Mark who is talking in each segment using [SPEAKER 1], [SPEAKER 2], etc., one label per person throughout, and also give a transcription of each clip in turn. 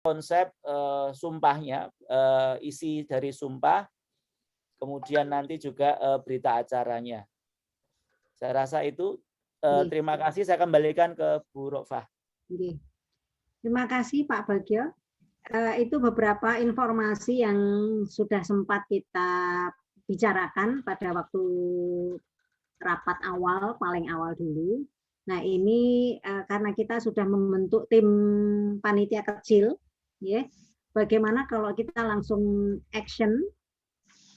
[SPEAKER 1] konsep sumpahnya, isi dari sumpah, kemudian nanti juga berita acaranya. Saya rasa itu. Terima kasih. Saya kembalikan ke Bu Rofah.
[SPEAKER 2] Terima kasih Pak Bagio. Itu beberapa informasi yang sudah sempat kita bicarakan pada waktu rapat awal, paling awal dulu. Nah ini karena kita sudah membentuk tim panitia kecil, ya. Bagaimana kalau kita langsung action?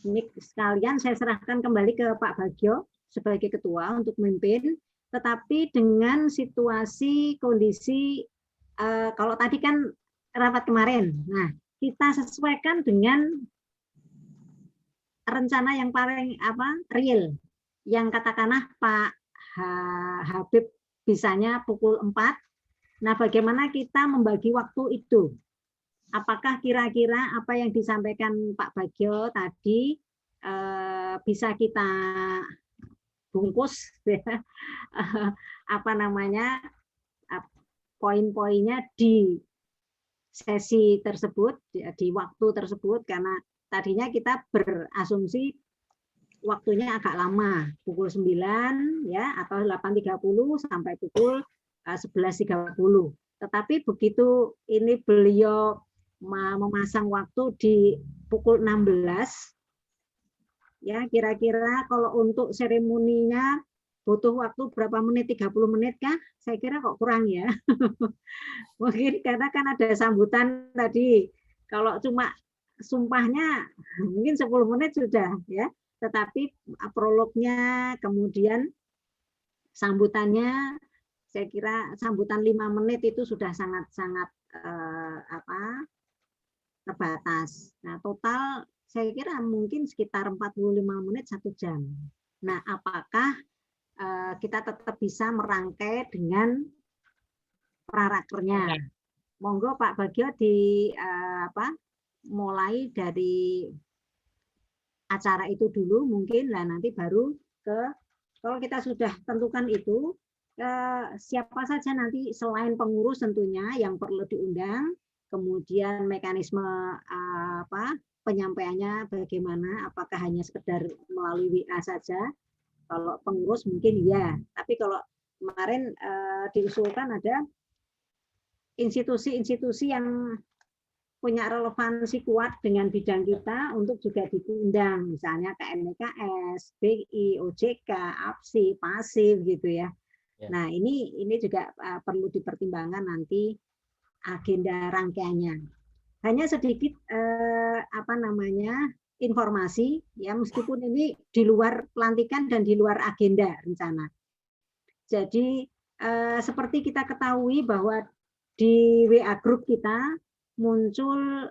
[SPEAKER 2] Ini sekalian saya serahkan kembali ke Pak Bagio sebagai ketua untuk memimpin, tetapi dengan situasi kondisi kalau tadi kan rapat kemarin, nah kita sesuaikan dengan rencana yang paling real, yang katakanlah Pak Habib bisanya pukul 4. Nah, bagaimana kita membagi waktu itu? Apakah kira-kira apa yang disampaikan Pak Bagio tadi bisa kita bungkus poin-poinnya di sesi tersebut, di waktu tersebut, karena tadinya kita berasumsi waktunya agak lama, pukul 9 ya atau 8.30 sampai pukul 11.30. Tetapi begitu ini beliau memasang waktu di pukul 16, ya kira-kira kalau untuk seremoninya butuh waktu berapa menit, 30 menit kah? Saya kira kok kurang ya. Mungkin karena kan ada sambutan tadi. Kalau cuma sumpahnya mungkin 10 menit sudah ya. Tetapi prolognya, kemudian sambutannya, saya kira sambutan 5 menit itu sudah sangat-sangat terbatas. Nah, total saya kira mungkin sekitar 45 menit 1 jam. Nah, apakah kita tetap bisa merangkai dengan prarakernya? Monggo Pak Bagio mulai dari acara itu dulu mungkin, lah nanti baru ke, kalau kita sudah tentukan itu, siapa saja nanti selain pengurus tentunya yang perlu diundang, kemudian mekanisme penyampaiannya bagaimana, apakah hanya sekedar melalui WA saja, kalau pengurus mungkin ya, tapi kalau kemarin diusulkan ada institusi-institusi yang punya relevansi kuat dengan bidang kita untuk juga diundang, misalnya KMKS, BI, OJK, APSI, PASIF gitu ya. Nah ini juga perlu dipertimbangkan nanti agenda rangkaiannya. Hanya sedikit informasi ya, meskipun ini di luar pelantikan dan di luar agenda rencana. Jadi seperti kita ketahui bahwa di WA group kita muncul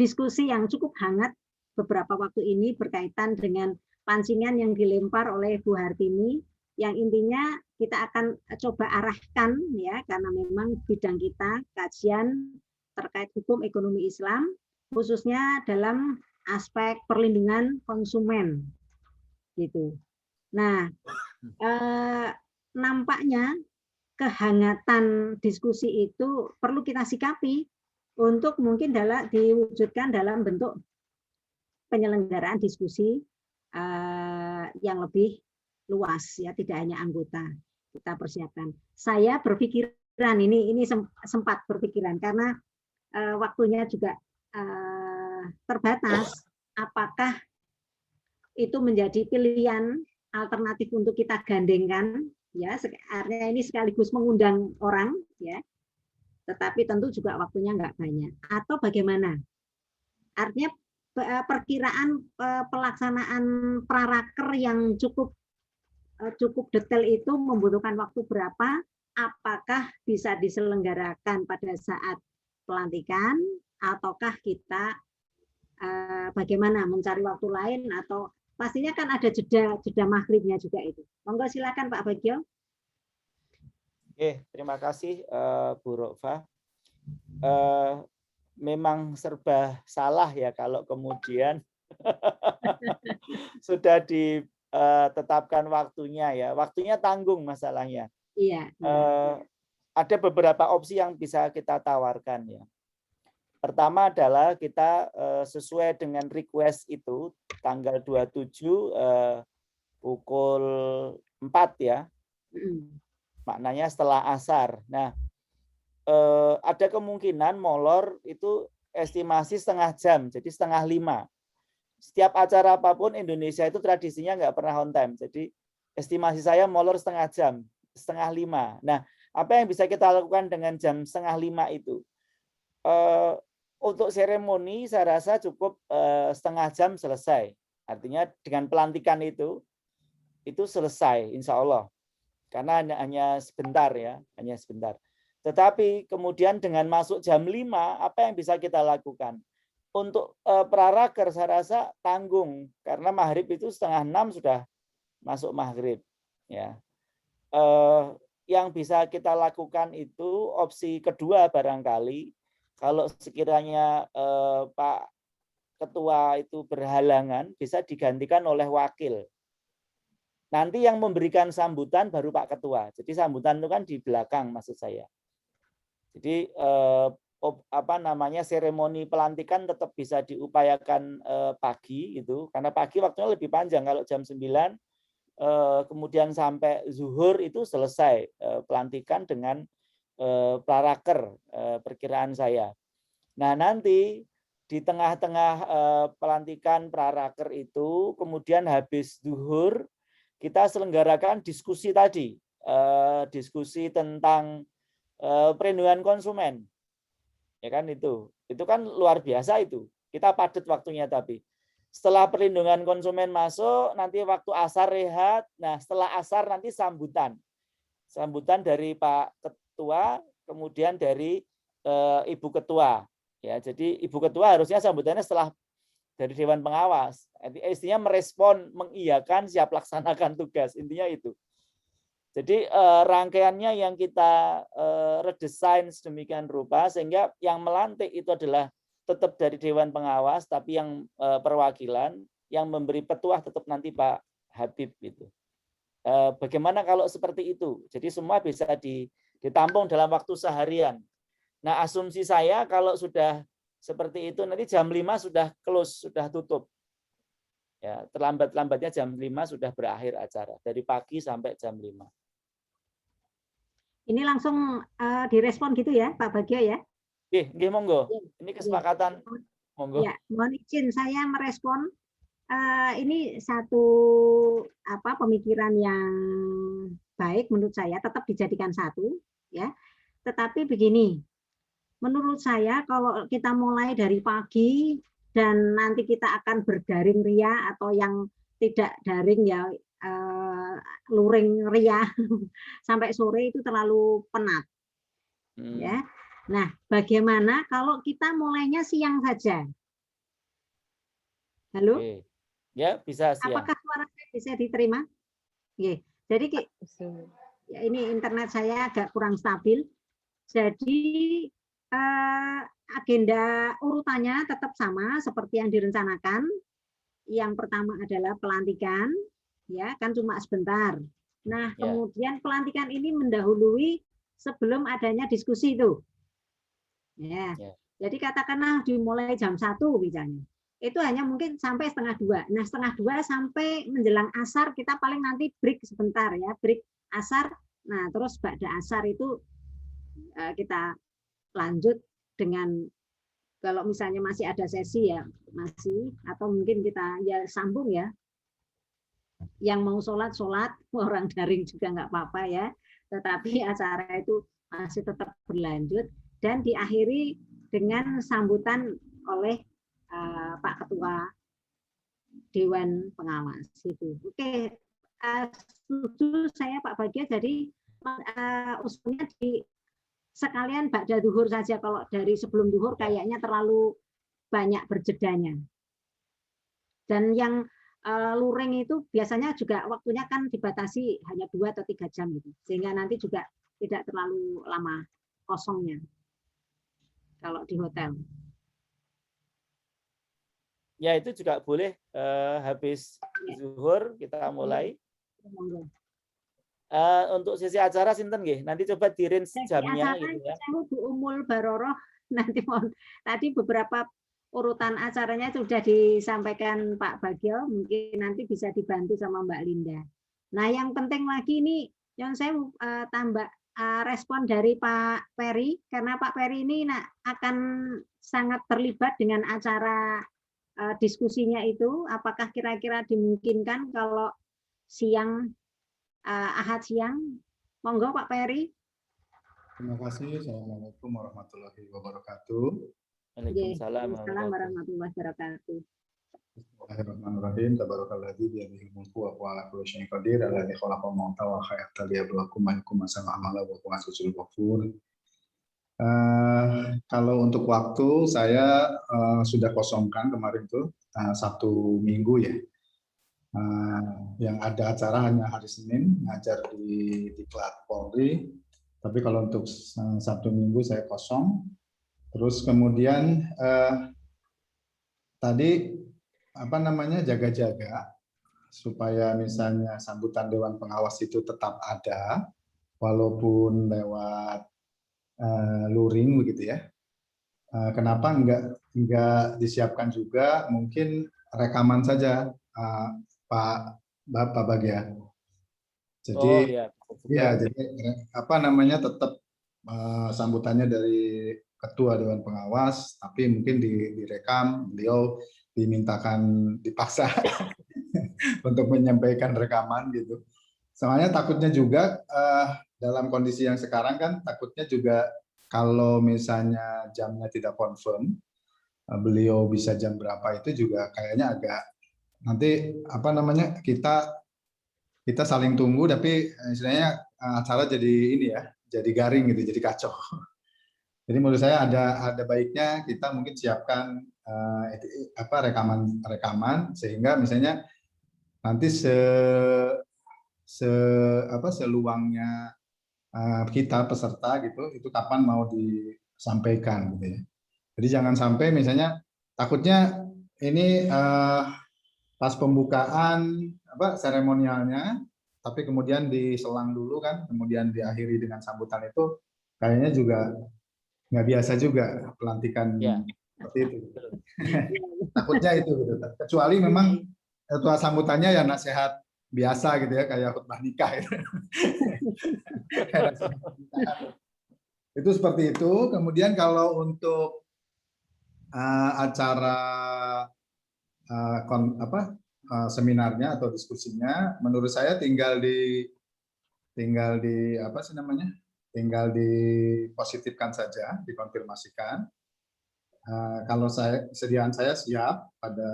[SPEAKER 2] diskusi yang cukup hangat beberapa waktu ini berkaitan dengan pancingan yang dilempar oleh Bu Hartini, yang intinya kita akan coba arahkan ya, karena memang bidang kita kajian terkait hukum ekonomi Islam, khususnya dalam aspek perlindungan konsumen gitu. Nah, nampaknya kehangatan diskusi itu perlu kita sikapi untuk mungkin diwujudkan dalam bentuk penyelenggaraan diskusi yang lebih luas ya, tidak hanya anggota. Kita persiapkan. Saya berpikiran ini sempat berpikiran karena waktunya juga terbatas. Apakah itu menjadi pilihan alternatif untuk kita gandengkan? Ya, artinya ini sekaligus mengundang orang, ya. Tetapi tentu juga waktunya nggak banyak. Atau bagaimana? Artinya perkiraan pelaksanaan praraker yang cukup detail itu membutuhkan waktu berapa? Apakah bisa diselenggarakan pada saat pelantikan? Ataukah kita bagaimana mencari waktu lain, atau pastinya kan ada jeda maghribnya juga itu. Monggo silakan Pak Bagio.
[SPEAKER 1] Oke, terima kasih Bu Rofah. Memang serba salah ya kalau kemudian sudah ditetapkan waktunya ya. Waktunya tanggung masalahnya.
[SPEAKER 2] Iya.
[SPEAKER 1] ada beberapa opsi yang bisa kita tawarkan ya. Pertama adalah kita sesuai dengan request itu tanggal 27 pukul 4 ya. Maknanya setelah asar. Nah, ada kemungkinan molor itu estimasi setengah jam, jadi setengah 5. Setiap acara apapun Indonesia itu tradisinya nggak pernah on time. Jadi estimasi saya molor setengah jam, setengah 5. Nah, apa yang bisa kita lakukan dengan jam setengah 5 itu? Untuk seremoni saya rasa cukup setengah jam selesai. Artinya dengan pelantikan itu selesai insya Allah. Karena hanya sebentar ya, hanya sebentar. Tetapi kemudian dengan masuk jam 5, apa yang bisa kita lakukan? Untuk praraker saya rasa tanggung, karena maghrib itu setengah 6 sudah masuk maghrib. Ya. Yang bisa kita lakukan itu opsi kedua barangkali, kalau sekiranya Pak Ketua itu berhalangan, bisa digantikan oleh wakil. Nanti yang memberikan sambutan baru Pak Ketua. Jadi sambutan itu kan di belakang maksud saya. Jadi seremoni pelantikan tetap bisa diupayakan pagi itu, karena pagi waktunya lebih panjang. Kalau jam 9 kemudian sampai zuhur itu selesai pelantikan dengan praraker perkiraan saya. Nah, nanti di tengah-tengah pelantikan praraker itu kemudian habis zuhur kita selenggarakan diskusi tadi, diskusi tentang perlindungan konsumen, ya kan itu kan luar biasa itu. Kita padat waktunya tapi setelah perlindungan konsumen masuk, nanti waktu asar rehat. Nah setelah asar nanti sambutan dari Pak Ketua, kemudian dari Ibu Ketua. Ya jadi Ibu Ketua harusnya sambutannya setelah dari Dewan Pengawas. Intinya merespon, mengiyakan, siap laksanakan tugas. Intinya itu. Jadi rangkaiannya yang kita redesain sedemikian rupa sehingga yang melantik itu adalah tetap dari Dewan Pengawas, tapi yang perwakilan, yang memberi petuah tetap nanti Pak Habib itu. Bagaimana kalau seperti itu? Jadi semua bisa ditampung dalam waktu seharian. Nah asumsi saya kalau sudah seperti itu nanti jam 5 sudah close, sudah tutup. Ya, terlambat-lambatnya jam 5 sudah berakhir acara dari pagi sampai jam 5.
[SPEAKER 2] Ini langsung direspon gitu ya, Pak Bagio ya?
[SPEAKER 1] Nggih, monggo. Ini kesepakatan. Monggo.
[SPEAKER 2] Ya, mohon izin saya merespon. Ini satu pemikiran yang baik menurut saya, tetap dijadikan satu, ya. Tetapi begini, menurut saya kalau kita mulai dari pagi dan nanti kita akan berdaring ria atau yang tidak daring ya luring ria sampai sore itu terlalu penat. Ya. Nah, bagaimana kalau kita mulainya siang saja? Halo?
[SPEAKER 1] Ya, bisa siang.
[SPEAKER 2] Apakah suara saya bisa diterima? Oke. Jadi ya ini internet saya agak kurang stabil. Jadi agenda urutannya tetap sama seperti yang direncanakan. Yang pertama adalah pelantikan, ya kan cuma sebentar. Nah, kemudian pelantikan ini mendahului sebelum adanya diskusi itu. Ya. Jadi katakanlah dimulai jam 1 misalnya. Itu hanya mungkin sampai setengah 2. Nah, setengah 2 sampai menjelang asar kita paling nanti break sebentar ya, break asar. Nah, terus ba'da asar itu kita lanjut dengan kalau misalnya masih ada sesi ya masih, atau mungkin kita ya sambung ya. Yang mau sholat, orang daring juga nggak apa-apa ya. Tetapi acara itu masih tetap berlanjut dan diakhiri dengan sambutan oleh Pak Ketua Dewan Pengawas itu. Oke, setuju saya Pak Bagio. Jadi usulnya di sekalian ba'da duhur saja. Kalau dari sebelum duhur kayaknya terlalu banyak berjedanya. Dan yang luring itu biasanya juga waktunya kan dibatasi hanya 2 atau 3 jam gitu. Sehingga nanti juga tidak terlalu lama kosongnya kalau di hotel.
[SPEAKER 1] Ya itu juga boleh habis zuhur kita mulai. Untuk sesi acara sinten nggih? Nanti coba di-range jamnya gitu ya.
[SPEAKER 2] Saya Bu Umul Baroroh nanti tadi beberapa urutan acaranya sudah disampaikan Pak Bagio, mungkin nanti bisa dibantu sama Mbak Linda. Nah, yang penting lagi ini yang saya tambah respon dari Pak Peri, karena Pak Peri ini akan sangat terlibat dengan acara diskusinya itu. Apakah kira-kira dimungkinkan kalau siang, Ahad siang? Monggo Pak Peri.
[SPEAKER 3] Terima kasih. Assalamualaikum warahmatullahi wabarakatuh.
[SPEAKER 1] Waalaikumsalam
[SPEAKER 2] warahmatullahi wabarakatuh.
[SPEAKER 3] Bismillahirrahmanirrahim. Tabarakalladzi biyadihil mulku wa huwa ala kulli syai'in qadir. Alladzi khalaqal mauta wal hayata liyabluwakum ayyukum ahsanu amala wa huwa azizul ghafur. Kalau untuk waktu saya sudah kosongkan kemarin tuh Sabtu Minggu ya. Yang ada acara hanya hari Senin ngajar di Diklat Polri. Tapi kalau untuk Sabtu Minggu saya kosong. Terus kemudian tadi jaga-jaga supaya misalnya sambutan Dewan Pengawas itu tetap ada walaupun lewat luring begitu ya. Kenapa enggak disiapkan juga mungkin rekaman saja Pak Bagja. Jadi jadi tetap sambutannya dari Ketua Dewan Pengawas, tapi mungkin direkam, beliau dimintakan dipaksa untuk menyampaikan rekaman gitu. Soalnya takutnya juga dalam kondisi yang sekarang kan takutnya juga kalau misalnya jamnya tidak confirm, beliau bisa jam berapa itu juga kayaknya agak nanti kita saling tunggu tapi istilahnya acara jadi ini ya, jadi garing gitu, jadi kacau. Jadi menurut saya ada baiknya kita mungkin siapkan rekaman sehingga misalnya nanti seluangnya kita peserta gitu itu kapan mau disampaikan gitu ya. Jadi jangan sampai misalnya takutnya ini pas pembukaan seremonialnya tapi kemudian diselang dulu kan, kemudian diakhiri dengan sambutan itu kayaknya juga nggak biasa juga pelantikan seperti itu. Takutnya itu gitu. Kecuali memang ketua sambutannya ya nasihat biasa gitu ya, kayak khutbah nikah gitu. Itu seperti itu. Kemudian kalau untuk acara seminarnya atau diskusinya, menurut saya tinggal dipositifkan saja, dikonfirmasikan. Kalau kesediaan saya siap pada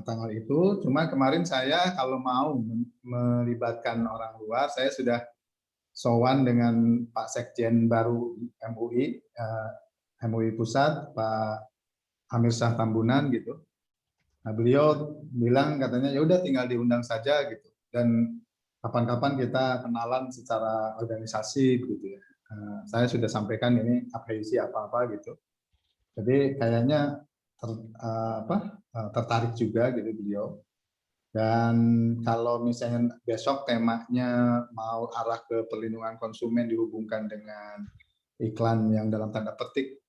[SPEAKER 3] tanggal itu. Cuma kemarin saya kalau mau melibatkan orang luar, saya sudah sowan dengan Pak Sekjen baru MUI Pusat, Pak Amir Syah Tambunan gitu. Nah, beliau bilang katanya ya udah tinggal diundang saja gitu. Dan kapan-kapan kita kenalan secara organisasi begitu ya. Saya sudah sampaikan ini apresiasi apa-apa gitu. Jadi kayaknya tertarik juga gitu beliau. Dan kalau misalnya besok temanya mau arah ke perlindungan konsumen dihubungkan dengan iklan yang dalam tanda petik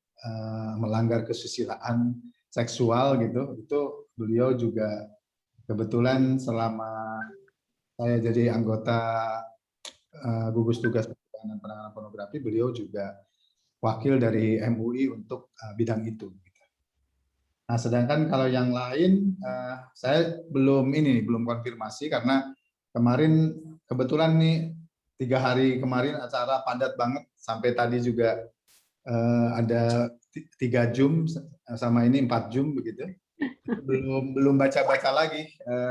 [SPEAKER 3] melanggar kesusilaan seksual gitu, itu beliau juga kebetulan selama saya jadi anggota gugus tugas penanganan pornografi, beliau juga wakil dari MUI untuk bidang itu. Nah, sedangkan kalau yang lain saya belum konfirmasi karena kemarin kebetulan nih 3 hari kemarin acara padat banget sampai tadi juga ada 3 Zoom sama ini 4 Zoom begitu. Belum baca-baca lagi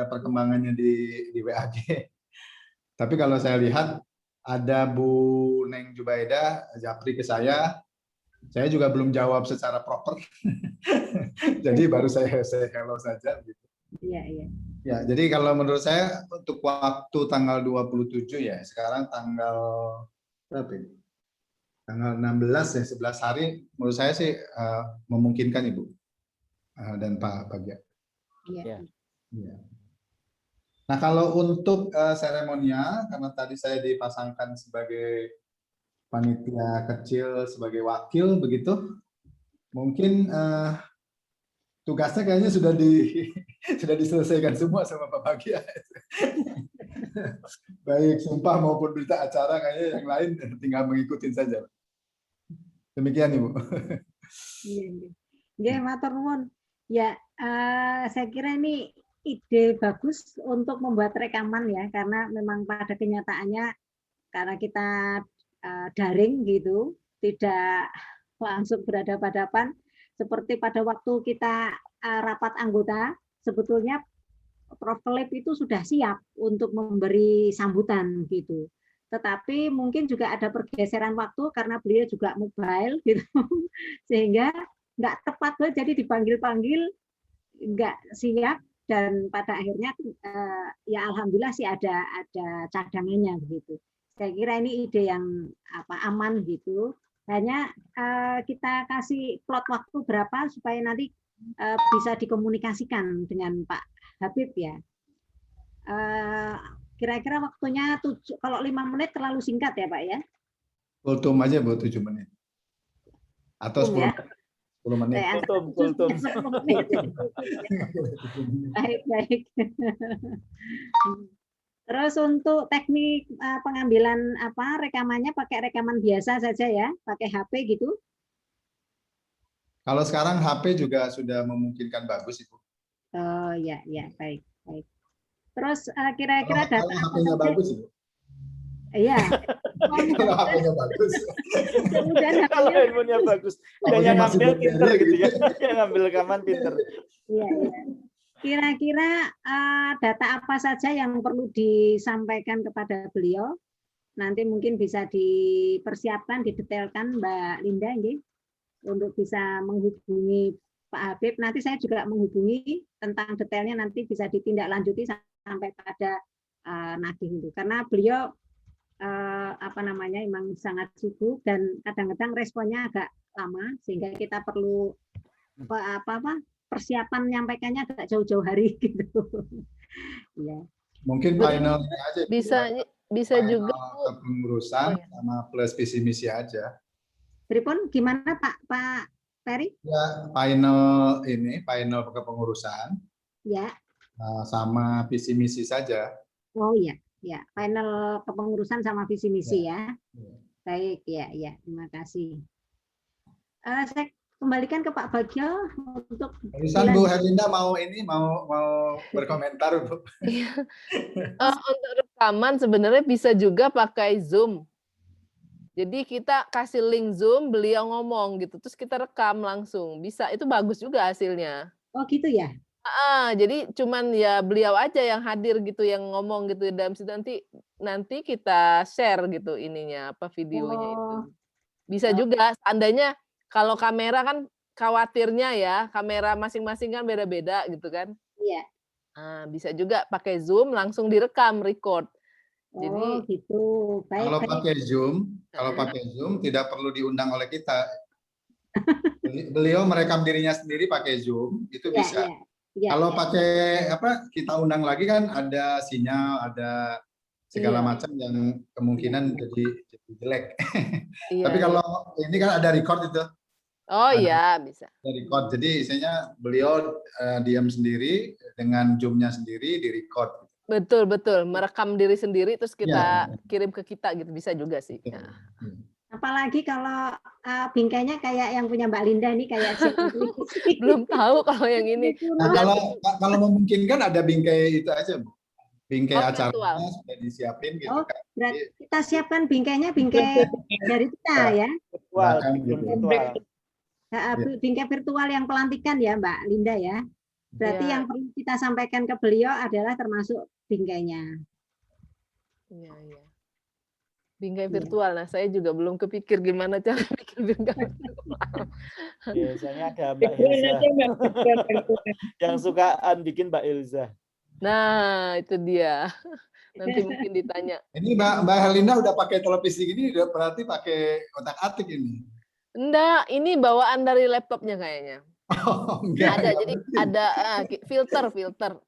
[SPEAKER 3] perkembangannya di WAG. Tapi kalau saya lihat ada Bu Neng Jubaidah japri ke saya juga belum jawab secara proper. Jadi baru saya hello saja gitu.
[SPEAKER 2] Iya.
[SPEAKER 3] Ya, jadi kalau menurut saya untuk waktu tanggal 27 ya, sekarang tanggal berapa ini? Tanggal 16 ya, 11 hari menurut saya sih memungkinkan Ibu dan Pak Bagja.
[SPEAKER 2] Iya.
[SPEAKER 3] Ya. Nah, kalau untuk seremonial, karena tadi saya dipasangkan sebagai panitia kecil, sebagai wakil begitu, mungkin tugasnya kayaknya sudah sudah diselesaikan semua sama Pak Bagia. Baik sumpah maupun berita acara, kayaknya yang lain tinggal mengikuti saja. Demikian Ibu.
[SPEAKER 2] Iya, matur nuwun. Ya, saya kira ini ide bagus untuk membuat rekaman ya, karena memang pada kenyataannya karena kita daring gitu, tidak langsung berhadapan-hadapan. Seperti pada waktu kita rapat anggota, sebetulnya Prof. Philip itu sudah siap untuk memberi sambutan gitu. Tetapi mungkin juga ada pergeseran waktu karena beliau juga mobile gitu, sehingga nggak tepat loh, jadi dipanggil-panggil nggak siap, dan pada akhirnya ya alhamdulillah sih ada cadangannya begitu. Saya kira ini ide yang aman gitu. Hanya kita kasih plot waktu berapa supaya nanti bisa dikomunikasikan dengan Pak Habib ya. Kira-kira waktunya kalau 5 menit terlalu singkat ya Pak ya?
[SPEAKER 3] Kultum aja Bu, 7 menit. Atau 10
[SPEAKER 2] ya?
[SPEAKER 3] 10 menit.
[SPEAKER 1] Kultum.
[SPEAKER 2] Baik. Terus untuk teknik pengambilan rekamannya pakai rekaman biasa saja ya, pakai HP gitu.
[SPEAKER 3] Kalau sekarang HP juga sudah memungkinkan bagus Ibu.
[SPEAKER 2] Oh ya, baik. Terus kira-kira data
[SPEAKER 3] kalau HP-nya bagus Ibu.
[SPEAKER 2] Iya.
[SPEAKER 3] Kalau HP-nya bagus.
[SPEAKER 2] Kemudian
[SPEAKER 1] Kalau handphonenya bagus, yang ngambil pinter gitu ya, yang ngambil rekaman pinter.
[SPEAKER 2] Iya. Kira-kira data apa saja yang perlu disampaikan kepada beliau? Nanti mungkin bisa dipersiapkan, didetailkan Mbak Linda ini untuk bisa menghubungi Pak Habib. Nanti saya juga menghubungi tentang detailnya, nanti bisa ditindaklanjuti sampai pada nagih itu. Karena beliau memang sangat sibuk dan kadang-kadang responnya agak lama, sehingga kita perlu persiapan menyampaikannya agak jauh-jauh hari gitu. Ya.
[SPEAKER 3] Mungkin finalnya aja.
[SPEAKER 4] Bisa juga
[SPEAKER 3] kepengurusan sama plus visi misi aja.
[SPEAKER 2] Pripun gimana Pak Ferry?
[SPEAKER 3] Ya, final kepengurusan.
[SPEAKER 2] Ya.
[SPEAKER 3] Sama visi misi saja.
[SPEAKER 2] Oh iya, final kepengurusan sama visi misi ya. Baik, ya, terima kasih. Saya kembalikan ke Pak Bagio untuk
[SPEAKER 3] Bu Herlinda mau berkomentar Bu.
[SPEAKER 4] Untuk rekaman sebenarnya bisa juga pakai Zoom. Jadi kita kasih link Zoom, beliau ngomong gitu, terus kita rekam langsung. Bisa, itu bagus juga hasilnya.
[SPEAKER 2] Oh gitu ya?
[SPEAKER 4] Jadi cuman ya beliau aja yang hadir gitu, yang ngomong gitu dalam situ, nanti kita share gitu videonya itu. Bisa juga, seandainya kalau kamera kan khawatirnya ya, kamera masing-masing kan beda-beda gitu kan.
[SPEAKER 2] Iya.
[SPEAKER 4] Bisa juga pakai Zoom langsung direkam, record. Jadi
[SPEAKER 2] gitu. Baik.
[SPEAKER 3] Kalau pakai Zoom tidak perlu diundang oleh kita. Beliau merekam dirinya sendiri pakai Zoom, itu bisa. Kalau pakai kita undang lagi kan ada sinyal, ada segala macam yang kemungkinan jadi jelek. Tapi kalau ini kan ada record itu.
[SPEAKER 4] Oh iya, bisa.
[SPEAKER 3] Ada record. Jadi isinya beliau diam sendiri dengan Zoom-nya sendiri di record.
[SPEAKER 4] Betul, merekam diri sendiri terus kita kirim ke kita gitu, bisa juga sih.
[SPEAKER 2] Apalagi kalau bingkainya kayak yang punya Mbak Linda ini kayak
[SPEAKER 4] belum tahu kalau yang ini.
[SPEAKER 3] Kalau memungkinkan ada bingkai itu aja Bu. Bingkai acaranya sudah disiapin gitu kan.
[SPEAKER 2] Berarti kita siapkan bingkainya bingkai dari kita ya. Bingkai virtual yang pelantikan ya Mbak Linda ya. Berarti yang perlu kita sampaikan ke beliau adalah termasuk bingkainya.
[SPEAKER 4] Iya. Bingkai virtual. Nah, saya juga belum kepikir gimana cara bikin bingkai virtual.
[SPEAKER 1] Biasanya ada Mbak Ilza. Yang suka bikin Mbak Ilza.
[SPEAKER 4] Nah, itu dia. Nanti mungkin ditanya.
[SPEAKER 3] Ini Mbak Herlinda udah pakai televisi gini, berarti pakai otak-atik ini.
[SPEAKER 4] Enggak, ini bawaan dari laptopnya kayaknya.
[SPEAKER 3] Oh, enggak,
[SPEAKER 4] Ada,
[SPEAKER 3] enggak
[SPEAKER 4] jadi
[SPEAKER 3] penting.
[SPEAKER 4] ada filter,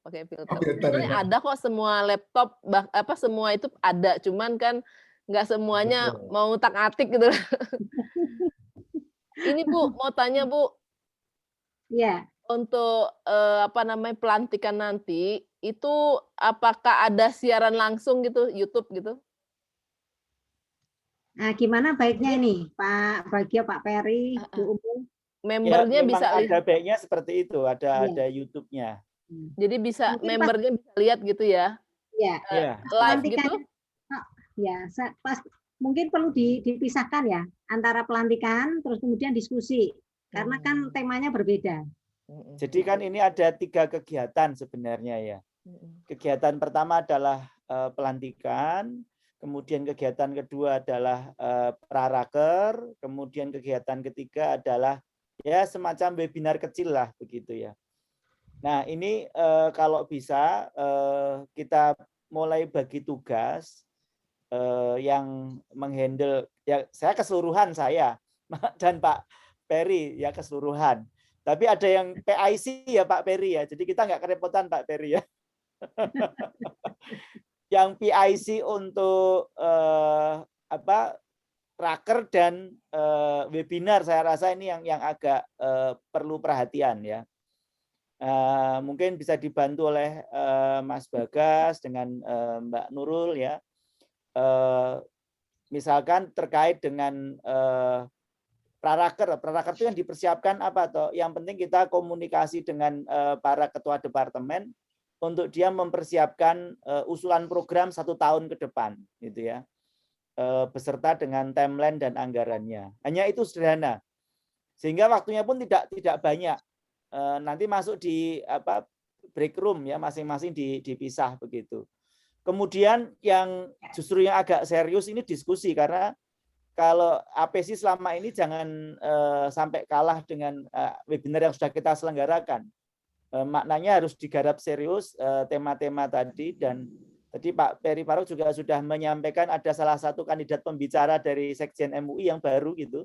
[SPEAKER 4] pakai filter.
[SPEAKER 3] Oh, filter
[SPEAKER 4] Sebenarnya
[SPEAKER 3] ya.
[SPEAKER 4] ada kok semua laptop, semua itu ada, cuman kan nggak semuanya
[SPEAKER 1] Betul.
[SPEAKER 4] mau utak-atik gitu. Ini Bu, mau tanya Bu,
[SPEAKER 2] Ya,
[SPEAKER 4] untuk pelantikan nanti itu apakah ada siaran langsung gitu, YouTube gitu?
[SPEAKER 2] nah gimana baiknya
[SPEAKER 4] Jadi
[SPEAKER 2] ini Pak Bagio, Pak Peri, Bu Umu?
[SPEAKER 1] Ya,
[SPEAKER 4] membernya
[SPEAKER 1] memang
[SPEAKER 4] bisa
[SPEAKER 1] ada
[SPEAKER 4] lihat,
[SPEAKER 1] baiknya seperti itu,
[SPEAKER 2] Iya.
[SPEAKER 1] ada YouTube-nya.
[SPEAKER 4] jadi bisa
[SPEAKER 2] Mungkin pas
[SPEAKER 4] membernya bisa lihat gitu ya,
[SPEAKER 2] ya
[SPEAKER 1] Ya,
[SPEAKER 4] live
[SPEAKER 2] pelantikan,
[SPEAKER 4] gitu?
[SPEAKER 2] ya pas mungkin perlu dipisahkan ya antara pelantikan terus kemudian diskusi karena kan temanya berbeda.
[SPEAKER 1] jadi kan ini ada 3 kegiatan sebenarnya ya. Kegiatan pertama adalah pelantikan, kemudian kegiatan kedua adalah praraker, kemudian kegiatan ketiga adalah ya semacam webinar kecil lah begitu ya. Nah ini kalau bisa kita mulai bagi tugas yang menghandle ya saya keseluruhan saya dan Pak Peri ya keseluruhan. Tapi ada yang PIC ya Pak Peri ya. Jadi kita nggak kerepotan Pak Peri ya. Yang PIC untuk raker dan webinar saya rasa ini yang agak perlu perhatian ya. Mungkin bisa dibantu oleh Mas Bagas dengan Mbak Nurul ya. Misalkan terkait dengan praraker itu yang dipersiapkan apa toh? Yang penting kita komunikasi dengan para ketua departemen untuk dia mempersiapkan usulan program 1 tahun ke depan, gitu ya, beserta dengan timeline dan anggarannya. Hanya itu sederhana, sehingga waktunya pun tidak banyak. Nanti masuk di break room ya, masing-masing dipisah begitu. Kemudian yang justru yang agak serius ini diskusi, karena kalau APC selama ini jangan sampai kalah dengan webinar yang sudah kita selenggarakan. Maknanya harus digarap serius tema-tema tadi, dan tadi Pak Peri Faruk juga sudah menyampaikan ada salah satu kandidat pembicara dari Sekjen MUI yang baru gitu.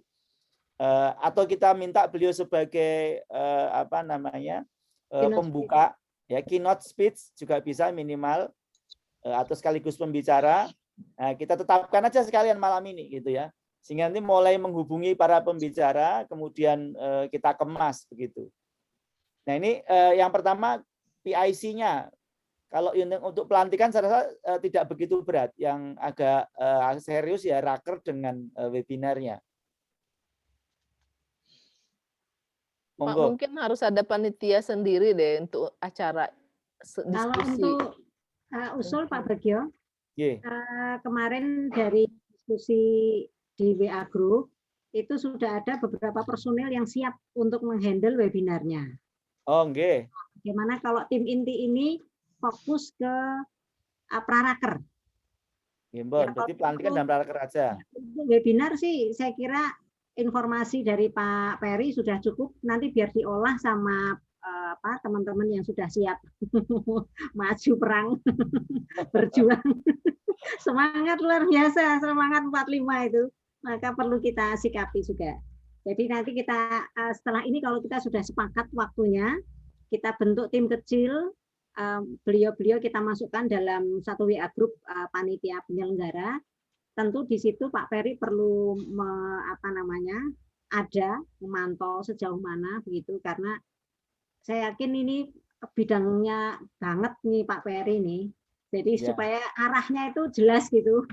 [SPEAKER 1] Atau kita minta beliau sebagai pembuka ya, keynote speech juga bisa minimal, atau sekaligus pembicara. Nah, kita tetapkan aja sekalian malam ini gitu ya. Sehingga nanti mulai menghubungi para pembicara, kemudian kita kemas begitu. Nah ini yang pertama PIC-nya. Kalau untuk pelantikan saya rasa tidak begitu berat. Yang agak serius ya raker dengan webinarnya.
[SPEAKER 4] Pak,
[SPEAKER 1] Monggo.
[SPEAKER 4] mungkin harus ada panitia sendiri deh untuk acara
[SPEAKER 2] Kalau
[SPEAKER 4] diskusi.
[SPEAKER 2] untuk usul Pak Bagio, kemarin dari diskusi di WA Group itu sudah ada beberapa personil yang siap untuk menghandle webinarnya.
[SPEAKER 1] Oh, nggih.
[SPEAKER 2] Bagaimana kalau tim inti ini fokus ke praraker?
[SPEAKER 1] Ya, berarti pelantikan dan praraker aja.
[SPEAKER 2] Untuk webinar sih saya kira informasi dari Pak Peri sudah cukup, nanti biar diolah sama teman-teman yang sudah siap maju perang berjuang. Semangat luar biasa, semangat 45 itu, maka perlu kita sikapi juga. Jadi nanti kita setelah ini kalau kita sudah sepakat waktunya, kita bentuk tim kecil, beliau-beliau kita masukkan dalam satu WA group panitia penyelenggara. Tentu di situ Pak Peri perlu ada memantau sejauh mana begitu, karena saya yakin ini bidangnya banget nih Pak Peri nih. Jadi supaya arahnya itu jelas gitu,